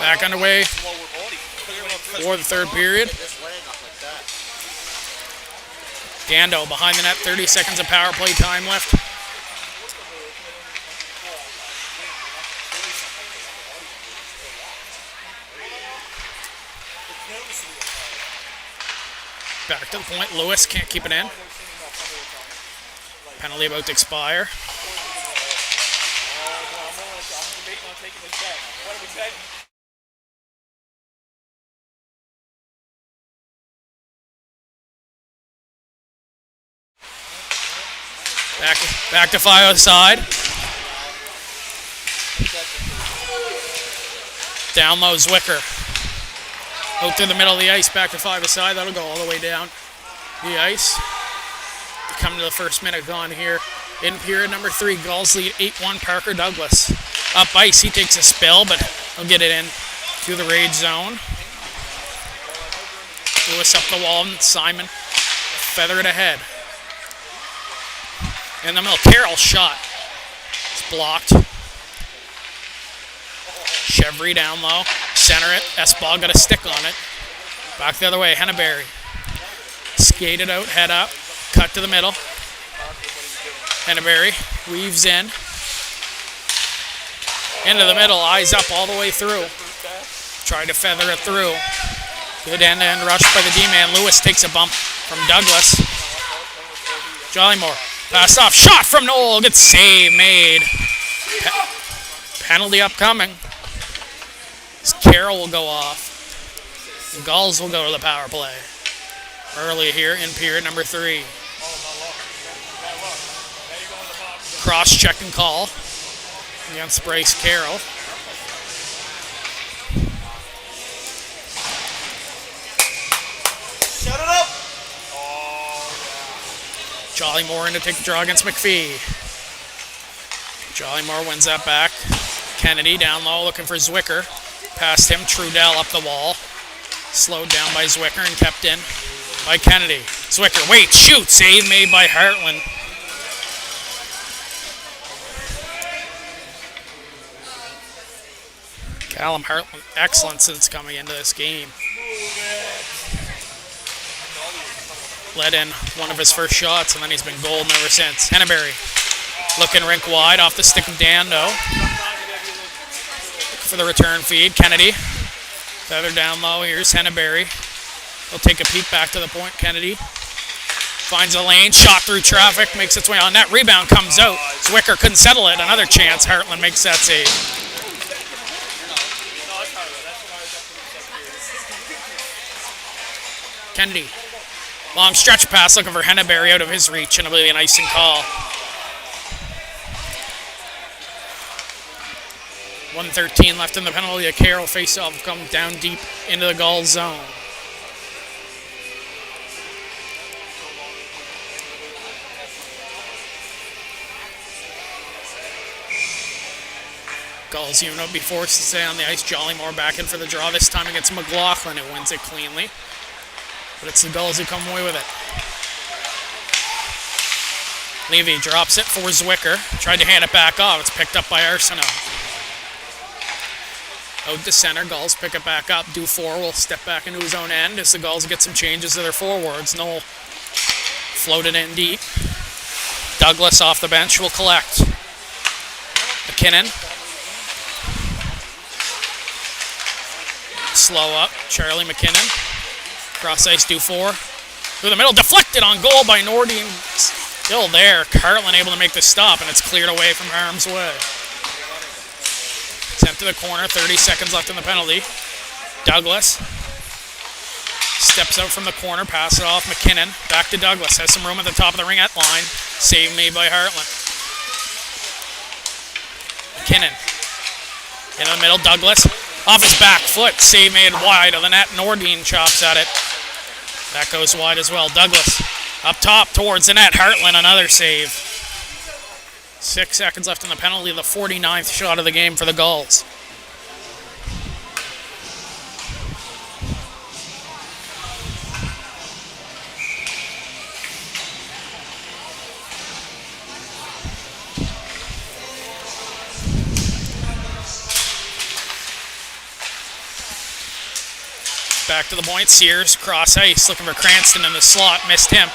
Back underway for the third period. Dando behind the net, 30 seconds of power play time left. Back to the point, Lewis can't keep it in. Penalty about to expire. Back to Fio's side. Down low, Zwicker. Out to the middle of the ice, back to Fio's side. That'll go all the way down the ice. Come to the first minute gone here. In period number 3, Gulls lead 8-1. Parker Douglas. Up ice, he takes a spill, but he'll get it in to the rage zone. Lewis up the wall, and Simon feather it ahead. In the middle, Carroll's shot. It's blocked. Chevry down low. Center it. Esball got a stick on it. Back the other way, Henneberry. Skated out, head up. Cut to the middle. Henneberry weaves in. Into the middle, eyes up all the way through. Tried to feather it through. Good end-to-end rush by the D-man. Lewis takes a bump from Douglas. Jollymore. Passed off. Shot from Noel. Good save made. Penalty upcoming. Carroll will go off. The Gulls will go to the power play. Early here in period number 3. Cross-check and call against Bryce Carroll. Shut it up! Jollymore in to take the draw against McPhee. Jollymore wins that back. Kennedy down low looking for Zwicker. Past him, Trudell up the wall. Slowed down by Zwicker and kept in by Kennedy. Zwicker, wait, shoot! Save made by Hartland. Callum Hartland, excellent since coming into this game. Let in one of his first shots, and then he's been golden ever since. Henneberry looking rink wide off the stick of Dando. For the return feed, Kennedy. Feather down low, here's Henneberry. He'll take a peek back to the point, Kennedy. Finds a lane, shot through traffic, makes its way on net. Rebound comes out. Zwicker couldn't settle it. Another chance, Hartland makes that save. Kennedy. Long stretch pass looking for Henneberry out of his reach, and it'll be an icing call. 1:13 left in the penalty. A Carroll faceoff come down deep into the Gulls zone. Gulls unit will be forced to stay on the ice. Jollymore back in for the draw this time against McLaughlin, who wins it cleanly. But it's the Gulls who come away with it. Levy drops it for Zwicker. Tried to hand it back off. It's picked up by Arsenault. Out to center. Gulls pick it back up. Dufour will step back into his own end as the Gulls get some changes to their forwards. Noel floated in deep. Douglas off the bench will collect. McKinnon. Slow up. Charlie McKinnon. Cross ice Dufour. Through the middle. Deflected on goal by Nordine. Still there. Cartland able to make the stop, and it's cleared away from harm's way. Sent to the corner. 30 seconds left in the penalty. Douglas. Steps out from the corner. Pass it off. McKinnon. Back to Douglas. Has some room at the top of the ringette line. Save made by Hartland. McKinnon. In the middle. Douglas. Off his back foot. Save made wide of the net. Nordine chops at it. That goes wide as well. Douglas up top towards the net. Hartland, another save. 6 seconds left in the penalty. The 49th shot of the game for the Gulls. Back to the point. Sears, cross ice, looking for Cranston in the slot. Missed him.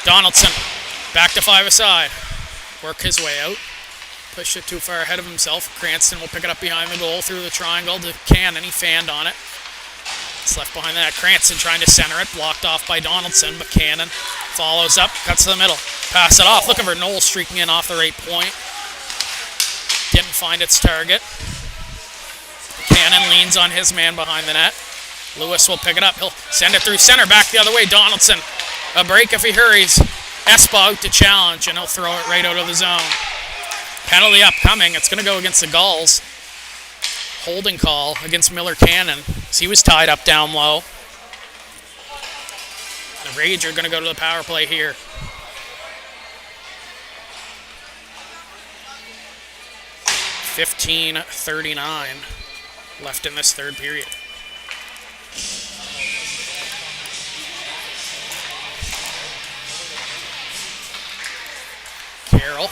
Donaldson, back to 5 aside. Work his way out. Pushed it too far ahead of himself. Cranston will pick it up behind the goal through the triangle to Cannon. He fanned on it. It's left behind that. Cranston trying to center it. Blocked off by Donaldson, but Cannon follows up, cuts to the middle. Pass it off. Looking for Knoll streaking in off the right point. Didn't find its target. Cannon leans on his man behind the net. Lewis will pick it up. He'll send it through center. Back the other way. Donaldson. A break if he hurries. Espa out to challenge, and he'll throw it right out of the zone. Penalty upcoming. It's going to go against the Gulls. Holding call against Miller Cannon. He was tied up down low. The Rage are going to go to the power play here. .39 left in this third period. Carroll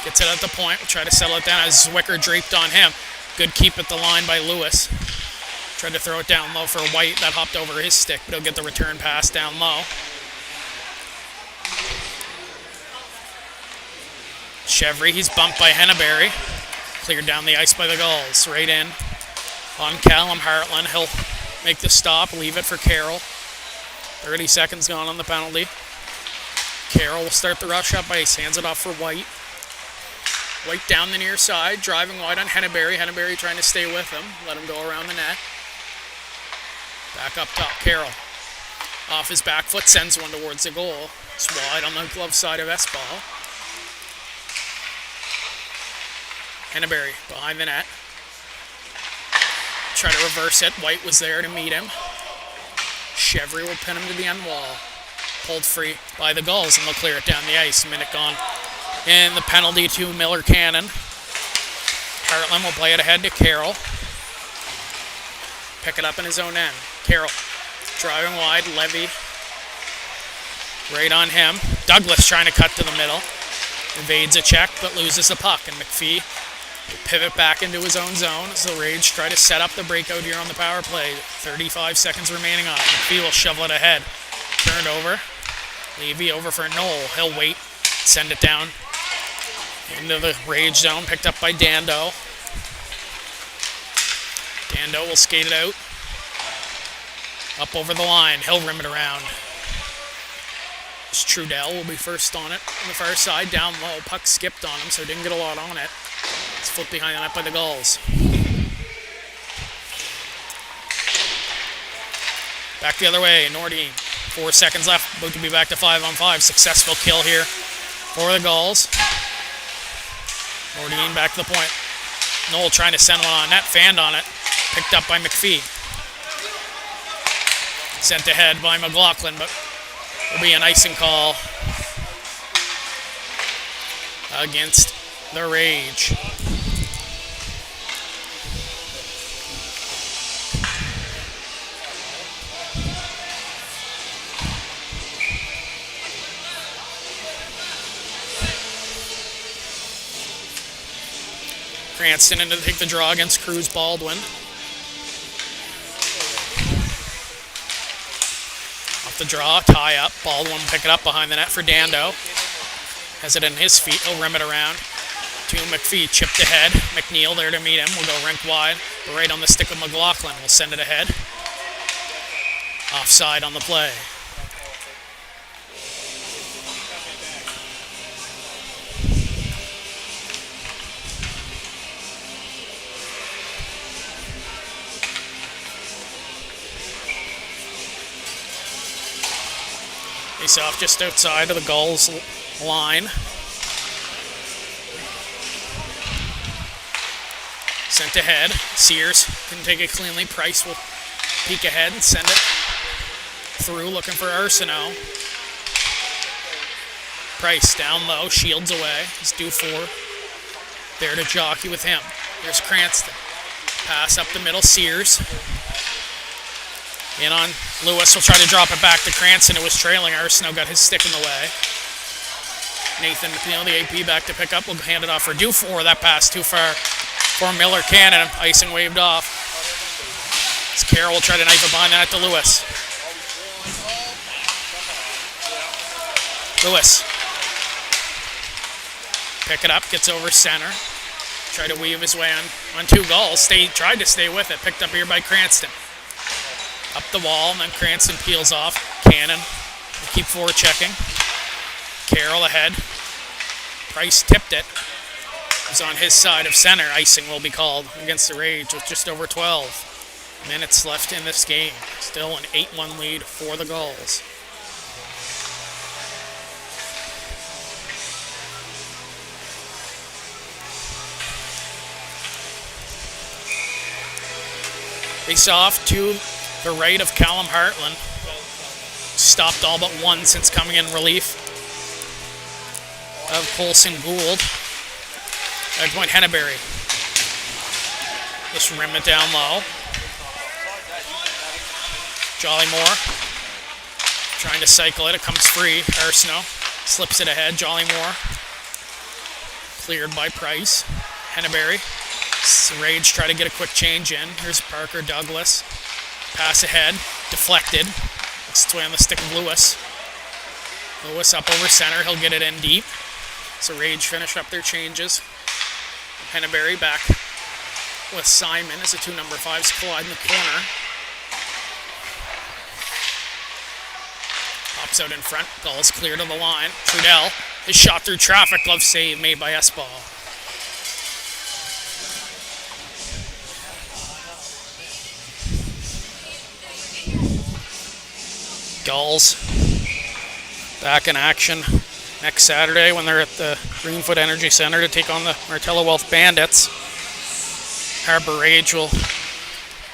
gets it at the point. We'll try to settle it down as Zwicker draped on him. Good keep at the line by Lewis. Tried to throw it down low for White. That hopped over his stick, but he'll get the return pass down low. Chevry, he's bumped by Henneberry. Cleared down the ice by the Gulls. Right in on Callum Hartland. He'll make the stop, leave it for Carroll. 30 seconds gone on the penalty. Carroll will start the rush up ice. Hands it off for White. White down the near side, driving wide on Henneberry. Henneberry trying to stay with him. Let him go around the net. Back up top, Carroll. Off his back foot, sends one towards the goal. It's wide on the glove side of Espal. Henneberry behind the net. Try to reverse it. White was there to meet him. Chevry will pin him to the end wall. Pulled free by the Gulls, and they'll clear it down the ice. A minute gone. And the penalty to Miller Cannon. Hartland will play it ahead to Carroll. Pick it up in his own end. Carroll driving wide. Levy right on him. Douglas trying to cut to the middle. Evades a check, but loses the puck. And McPhee will pivot back into his own zone as the Rage try to set up the breakout here on the power play. 35 seconds remaining on it. McPhee will shovel it ahead. Turned over. Levy over for Knoll. He'll wait. Send it down into the Rage zone. Picked up by Dando. Dando will skate it out. Up over the line. He'll rim it around. Trudell will be first on it on the far side. Down low. Puck skipped on him, so didn't get a lot on it. It's flipped behind the net by the Gulls. Back the other way. Nordine. 4 seconds left. About to be back to 5-on-5. Successful kill here for the Gulls. Nordine back to the point. Knoll trying to send one on net. Fanned on it. Picked up by McPhee. Sent ahead by McLaughlin, but will be an icing call against the Rage. Cranston in to take the draw against Cruz Baldwin. Off the draw, tie up. Baldwin will pick it up behind the net for Dando. Has it in his feet. He'll rim it around to McPhee. Chipped ahead. McNeil there to meet him. Will go rink wide. But right on the stick of McLaughlin. We'll send it ahead. Offside on the play. Face off just outside of the Gulls line. Sent ahead. Sears can take it cleanly. Price will peek ahead and send it through, looking for Arsenault. Price down low, shields away. He's due for. There to jockey with him. There's Cranston. Pass up the middle. Sears. In on Lewis. Will try to drop it back to Cranston. It was trailing. Arsenault got his stick in the way. Nathan McNeil, the AP, back to pick up. Will hand it off for Dufour. That pass too far for Miller Cannon. Icing waved off. As Carroll will try to knife it behind the net to Lewis. Lewis. Pick it up, gets over center. Try to weave his way on two Gulls. Tried to stay with it. Picked up here by Cranston. Up the wall, and then Cranston peels off. Cannon will keep forward checking. Carroll ahead. Price tipped it. It was on his side of center. Icing will be called against the Rage with just over 12 minutes left in this game. Still an 8-1 lead for the Gulls. Face off to the right of Callum Hartland. Stopped all but one since coming in relief of Colson Gould. At point, Henneberry. Just rim it down low. Jolly Moore trying to cycle it. It comes free. Arsenault slips it ahead. Jolly Moore cleared by Price. Henneberry. Rage try to get a quick change in. Here's Parker Douglas. Pass ahead. Deflected. It's its way on the stick of Lewis. Lewis up over center. He'll get it in deep. So Rage finish up their changes. Henneberry back with Simon as the two number 5s collide in the corner. Pops out in front. Gulls clear to the line. Trudell is shot through traffic. Glove save made by Esball. Gulls back in action next Saturday when they're at the Greenfoot Energy Center to take on the Martello Wealth Bandits. Harbour Rage will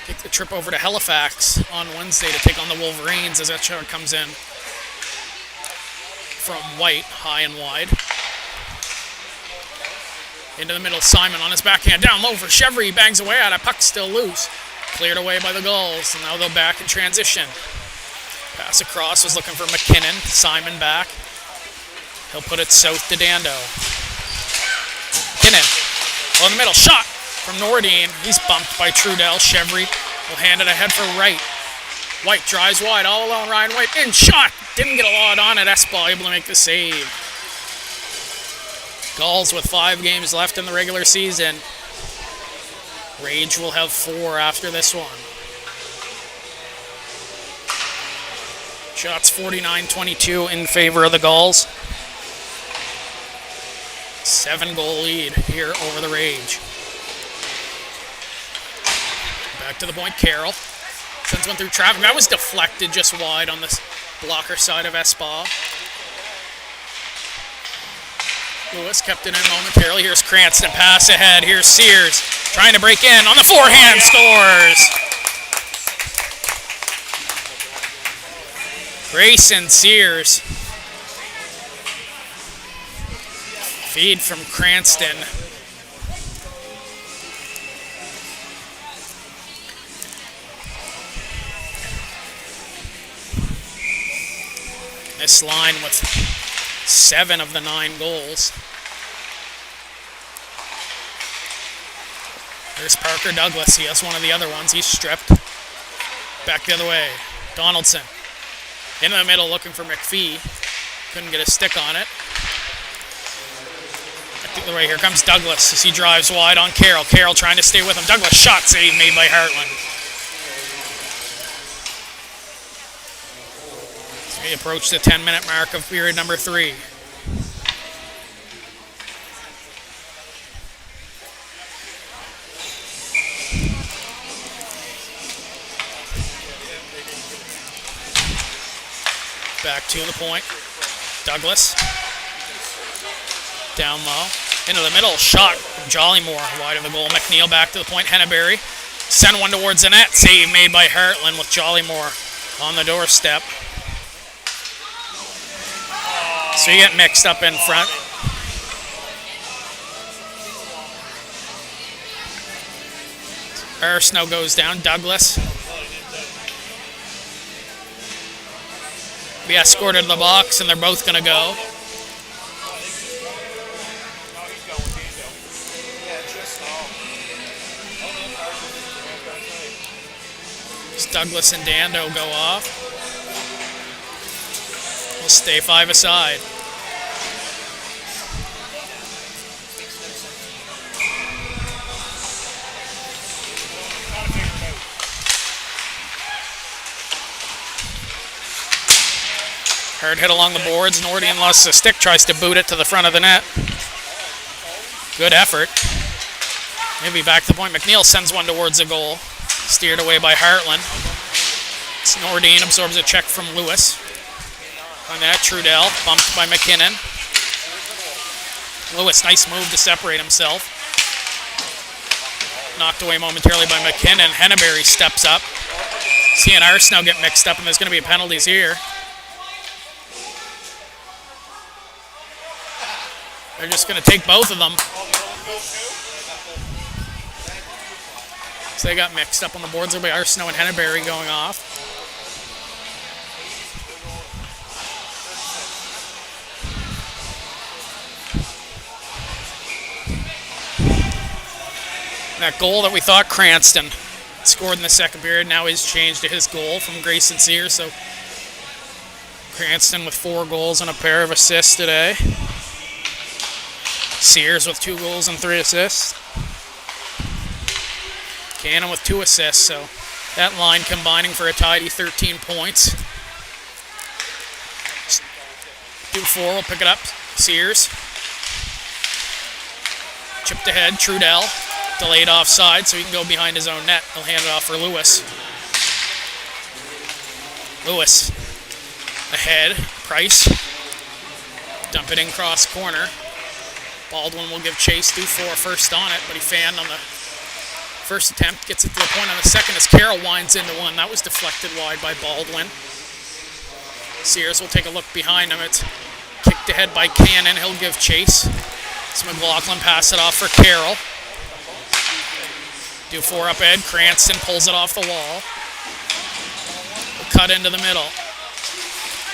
take the trip over to Halifax on Wednesday to take on the Wolverines as that shot comes in from White, high and wide. Into the middle, Simon on his backhand, down low for Chevry, bangs away at it, puck still loose. Cleared away by the Gulls, and now they'll back in transition. Pass across, was looking for McKinnon, Simon back. He'll put it south to Dando. McKinnon, in the middle, shot from Nordine. He's bumped by Trudell. Chevry will hand it ahead for Wright. White drives wide, all alone, Ryan White, in shot. Didn't get a lot on it, Esball able to make the save. Gulls with 5 games left in the regular season. Rage will have 4 after this one. Shots 49-22 in favor of the Gulls. 7-goal lead here over the Rage. Back to the point, Carroll. Sends one through traffic. That was deflected just wide on the blocker side of Esball. Lewis kept it in momentarily. Here's Cranston, pass ahead. Here's Sears trying to break in on the forehand, scores. Grayson Sears. Feed from Cranston. This line with 7 of the 9 goals. There's Parker Douglas. He has one of the other ones. He's stripped. Back the other way. Donaldson. In the middle looking for McPhee. Couldn't get a stick on it. Back the other way. Here comes Douglas as he drives wide on Carroll. Carroll trying to stay with him. Douglas shot save made by Hartland. So we approach the 10-minute mark of period number 3. Back to the point. Douglas. Down low. Into the middle. Shot from Jollymore. Wide of the goal. McNeil back to the point. Henneberry. Send one towards the net. Save made by Hartland with Jollymore on the doorstep. So you get mixed up in front. Arsenault goes down. Douglas. Be escorted to the box, and they're both going to go. Douglas and Dando go off. We'll stay 5 aside. Hard hit along the boards. Nordian lost the stick, tries to boot it to the front of the net. Good effort. Maybe back to the point. McNeil sends one towards the goal. Steered away by Hartland. Nordine absorbs a check from Lewis. On that, Trudell bumped by McKinnon. Lewis, nice move to separate himself. Knocked away momentarily by McKinnon. Henneberry steps up. Seeing Arsenault get mixed up, and there's going to be penalties here. They're just going to take both of them. So they got mixed up on the boards there by Arsenault and Henneberry going off. And that goal that we thought Cranston scored in the second period now is changed to his goal from Grayson Sears. So Cranston with 4 goals and a pair of assists today. Sears with 2 goals and 3 assists. Cannon with 2 assists, so that line combining for a tidy 13 points. Dufour will pick it up. Sears. Chipped ahead. Trudell. Delayed offside, so he can go behind his own net. He'll hand it off for Lewis. Lewis. Ahead. Price. Dump it in cross corner. Baldwin will give chase. Dufour first on it, but he fanned on the first attempt. Gets it to the point on the second as Carroll winds into one. That was deflected wide by Baldwin. Sears will take a look behind him. It's kicked ahead by Cannon. He'll give chase. It's McLaughlin pass it off for Carroll. Dufour up ahead. Cranston pulls it off the wall. We'll cut into the middle.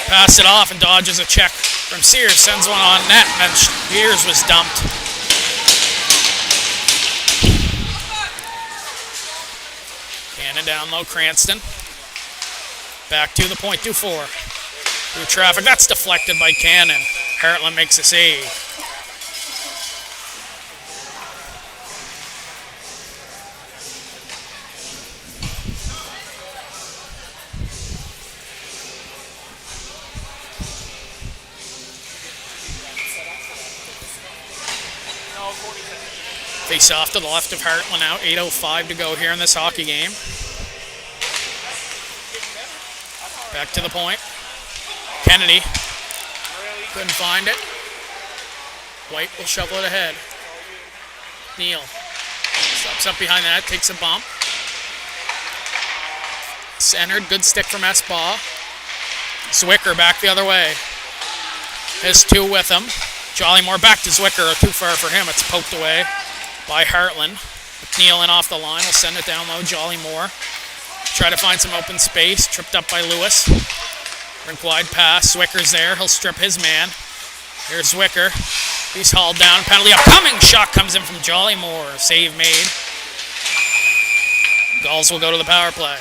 Pass it off and dodges a check from Sears. Sends one on net, and then Sears was dumped. Cannon down low. Cranston. Back to the point. Dufour. Through traffic. That's deflected by Cannon. Hartland makes a save. Face off to the left of Hartland now. 8:05 to go here in this hockey game. Back to the point. Kennedy. Couldn't find it. White will shovel it ahead. Neal. Stops up behind the net. Takes a bump. Centered. Good stick from Esbaugh. Zwicker back the other way. His 2 with him. Jollymore back to Zwicker. Too far for him. It's poked away by Hartland. McNeil in off the line. Will send it down low. Jollymore. Try to find some open space. Tripped up by Lewis. Rink wide pass. Zwicker's there. He'll strip his man. Here's Zwicker. He's hauled down. Penalty upcoming. Shot comes in from Jollymore. Save made. Gulls will go to the power play.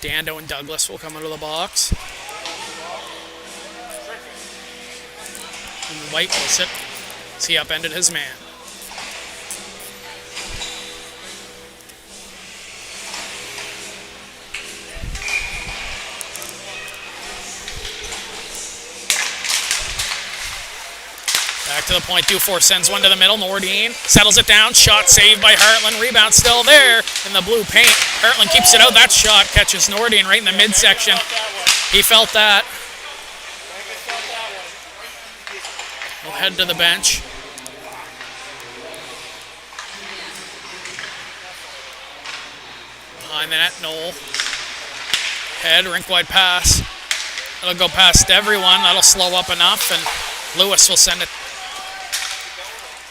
Dando and Douglas will come into the box. And White will sit as he upended his man. Back to the point. Dufour sends one to the middle. Nordine settles it down. Shot saved by Hartland. Rebound still there in the blue paint. Hartland keeps it out. That shot catches Nordine right in the midsection. He felt that. We'll head to the bench. Behind the net, Knoll. Head, rink wide pass. It'll go past everyone. That'll slow up enough, and Lewis will send it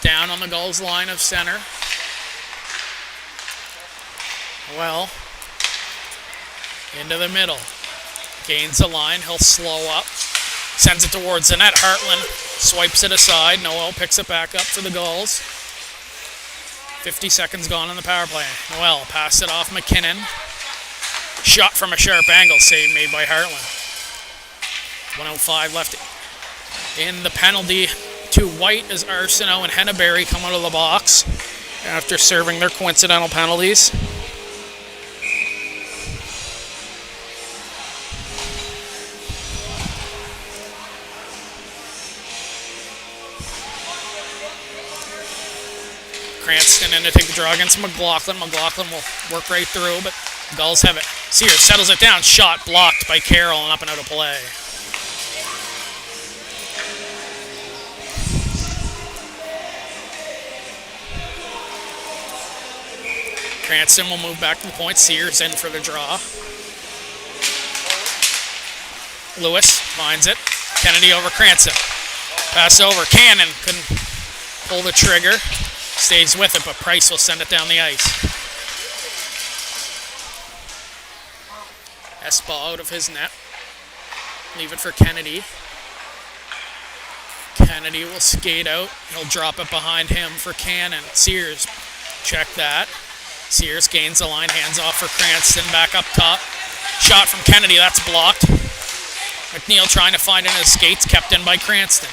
down on the Gulls line of center. Well, into the middle. Gains the line. He'll slow up. Sends it towards the net. Hartland swipes it aside. Noel picks it back up for the Gulls. 50 seconds gone on the power play. Noel passed it off McKinnon. Shot from a sharp angle, save made by Hartland. 1:05 left in the penalty to White as Arsenault and Henneberry come out of the box after serving their coincidental penalties. Cranston in to take the draw against McLaughlin. McLaughlin will work right through, but Gulls have it. Sears settles it down. Shot blocked by Carroll and up and out of play. Cranston will move back to the point. Sears in for the draw. Lewis finds it. Kennedy over Cranston. Pass over. Cannon couldn't pull the trigger. Stays with it, but Price will send it down the ice. Espa out of his net. Leave it for Kennedy. Kennedy will skate out. He'll drop it behind him for Cannon. Sears, check that. Sears gains the line, hands off for Cranston, back up top. Shot from Kennedy, that's blocked. McNeil trying to find it in his skates, kept in by Cranston.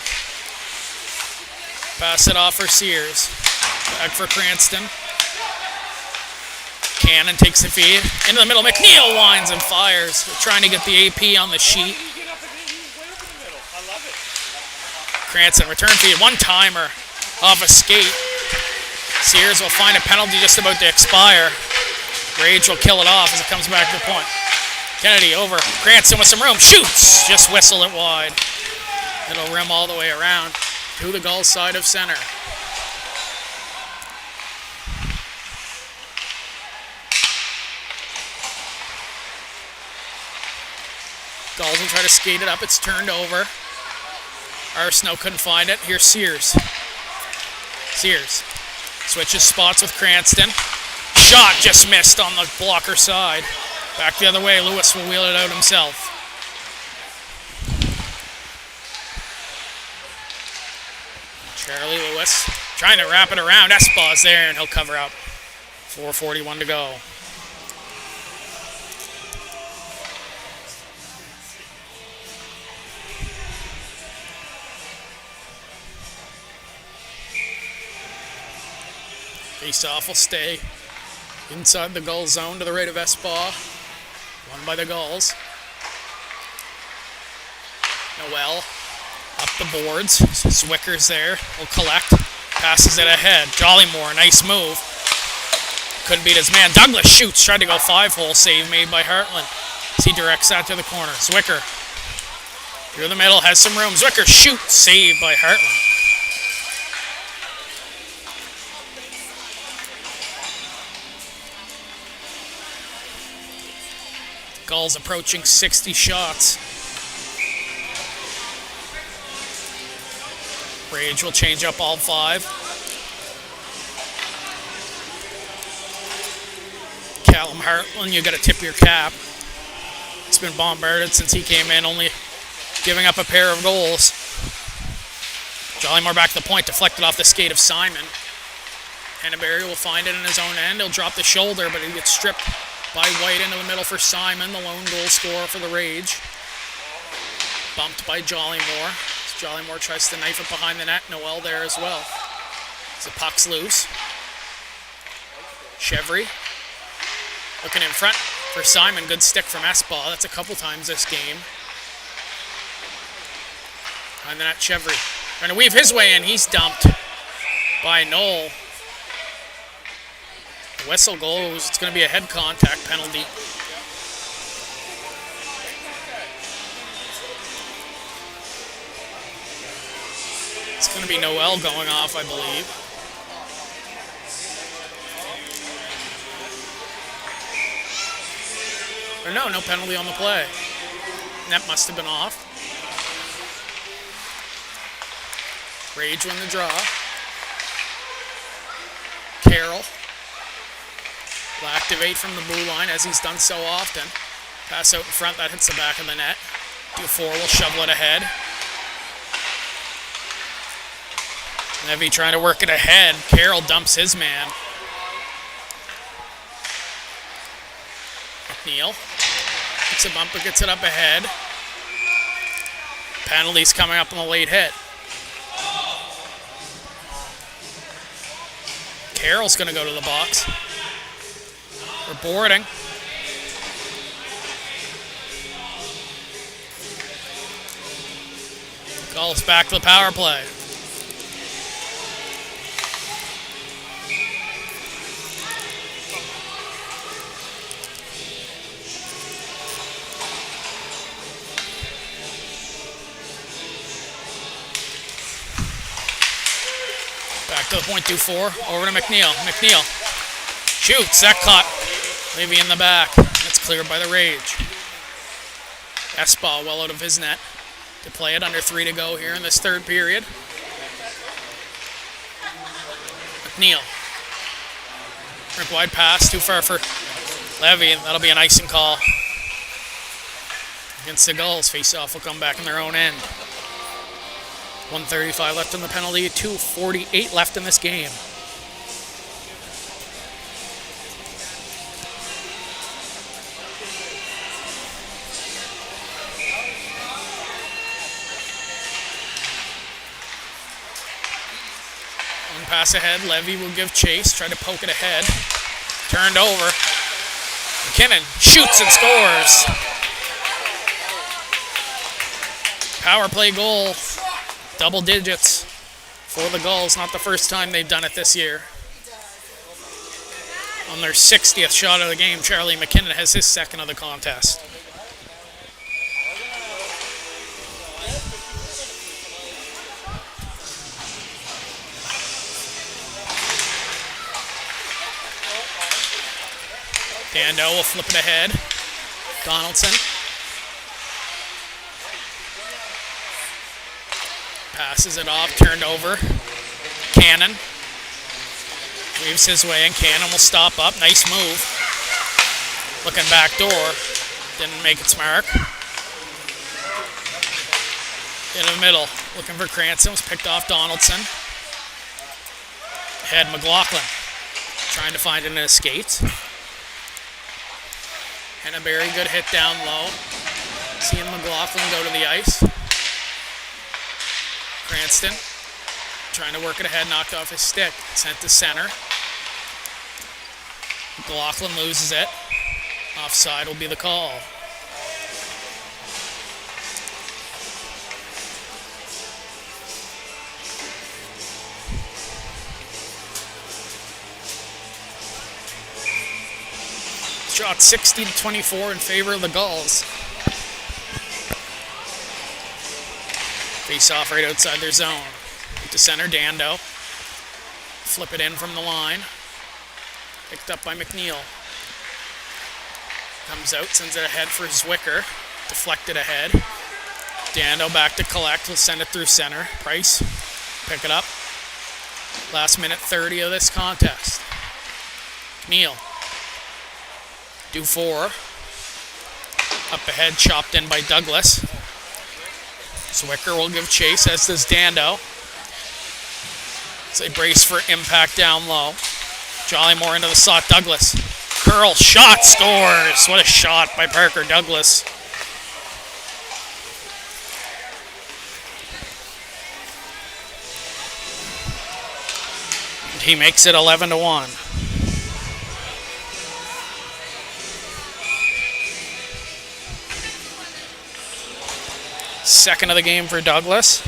Pass it off for Sears. Back for Cranston. Cannon takes the feed. Into the middle, McNeil winds and fires. They're trying to get the AP on the sheet. Cranston, return feed, one-timer off a skate. Sears will find a penalty just about to expire. Rage will kill it off as it comes back to the point. Kennedy over. Cranston with some room. Shoots! Just whistle it wide. It'll rim all the way around to the Gulls side of center. Gulls will try to skate it up. It's turned over. Arsenault couldn't find it. Here's Sears. Sears switches spots with Cranston. Shot just missed on the blocker side. Back the other way. Lewis will wheel it out himself. Charlie Lewis trying to wrap it around. Espa's there and he'll cover up. 4:41 to go. Face-off will stay inside the Gulls zone to the right of Espa. Won by the Gulls. Noel up the boards. Zwicker's there. Will collect. Passes it ahead. Jollymore, nice move. Couldn't beat his man. Douglas shoots. Tried to go 5-hole. Save made by Hartland. As he directs that to the corner. Zwicker through the middle. Has some room. Zwicker shoots. Saved by Hartland. Gulls approaching 60 shots. Rage will change up all 5. Callum Hartland, you got to tip your cap. It's been bombarded since he came in, only giving up a pair of goals. Jollymore back to the point, deflected off the skate of Simon. Henneberry will find it in his own end. He'll drop the shoulder, but he gets stripped by White into the middle for Simon, the lone goal scorer for the Rage. Bumped by Jollymore. Jollymore tries to knife it behind the net. Noel there as well. The puck's loose. Chevry looking in front for Simon. Good stick from Espa. That's a couple times this game. And then at Chevry. Trying to weave his way in. He's dumped by Knoll. The whistle goes. It's going to be a head contact penalty. It's going to be Noel going off, I believe. Or no penalty on the play. Net must have been off. Rage win the draw. Carroll will activate from the blue line as he's done so often. Pass out in front, that hits the back of the net. Dufour will shovel it ahead. Levy trying to work it ahead. Carroll dumps his man. McNeil takes a bumper, gets it up ahead. Penalties coming up on the late hit. Carroll's going to go to the box. We're boarding. Gulls back to the power play. Back to the .24, over to McNeil. McNeil shoots, that caught Levy in the back. That's cleared by the Rage. Espa well out of his net to play it, under 3 to go here in this third period. McNeil. Rip wide pass, too far for Levy, and that'll be an icing call against the Gulls. Face-off will come back in their own end. 1:35 left in the penalty, 2:48 left in this game. One pass ahead, Levy will give chase, try to poke it ahead. Turned over. McKinnon shoots and scores. Power play goal. Double digits for the Gulls. Not the first time they've done it this year. On their 60th shot of the game, Charlie McKinnon has his second of the contest. Dando will flip it ahead. Donaldson. Passes it off, turned over. Cannon. Weaves his way, and Cannon will stop up. Nice move. Looking back door. Didn't make its mark. In the middle. Looking for Cranston. Was picked off Donaldson. Ahead McLaughlin. Trying to find it in his skates. And a very good hit down low. Seeing McLaughlin go to the ice. Cranston trying to work it ahead, knocked off his stick. Sent to center. McLaughlin loses it. Offside will be the call. Shot 60-24 in favor of the Gulls. Face off right outside their zone. To center, Dando. Flip it in from the line. Picked up by McNeil. Comes out, sends it ahead for Zwicker. Deflected ahead. Dando back to collect. Will send it through center. Price. Pick it up. Last minute 30 of this contest. Neal. Dufour. Up ahead, chopped in by Douglas. Zwicker will give chase, as does Dando. As they brace for impact down low. Jollymore into the slot. Douglas. Curl shot, scores. What a shot by Parker Douglas. And he makes it 11-1. Second of the game for Douglas.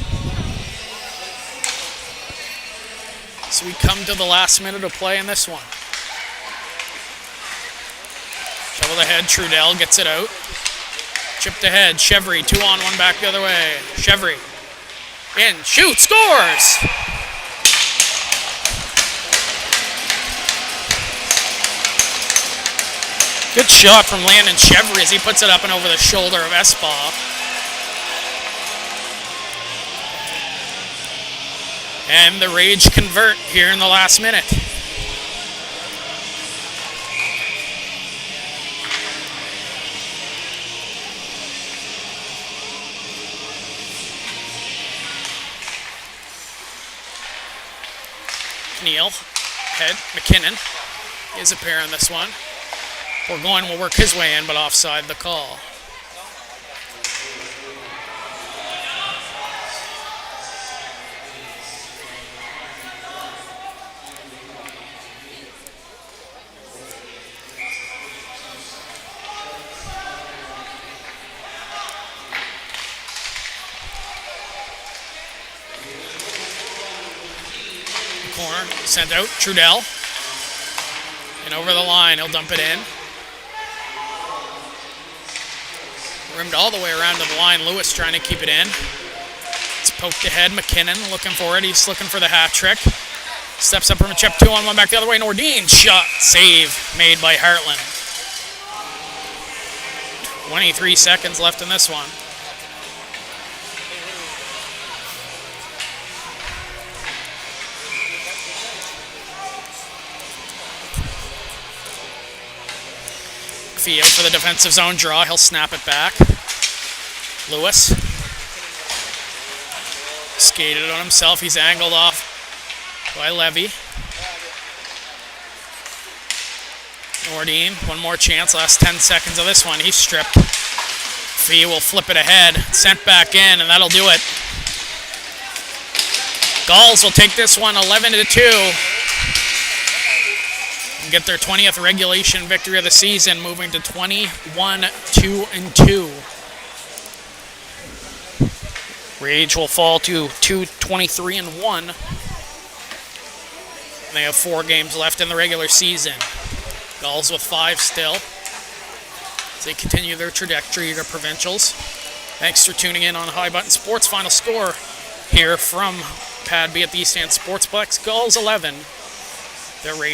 So we come to the last minute of play in this one. Shovel ahead, Trudell gets it out. Chipped ahead, Chevry, 2-on-1 back the other way. Chevry, in, shoot, scores! Good shot from Landon Chevry as he puts it up and over the shoulder of Espa. And the Rage convert here in the last minute. Neal, head, McKinnon is a pair on this one. Burgoyne will work his way in, but offside the call. Corner, sent out, Trudell. And over the line, he'll dump it in. Rimmed all the way around to the line. Lewis trying to keep it in. It's poked ahead. McKinnon looking for it. He's looking for the hat trick. Steps up from a chip 2-on-1 back the other way. Nordine shot. Save made by Hartland. 23 seconds left in this one. Out for the defensive zone draw. He'll snap it back. Lewis skated on himself. He's angled off by Levy. Nordine, one more chance. Last 10 seconds of this one. He's stripped. Fee will flip it ahead. Sent back in, and that'll do it. Gulls will take this one 11-2. Get their 20th regulation victory of the season, moving to 21-2-2. Rage will fall to 2-23-1. They have 4 games left in the regular season. Gulls with 5 still, as they continue their trajectory to provincials. Thanks for tuning in on High Button Sports. Final score here from Pad B at the East End Sportsplex. Gulls 11. The Rage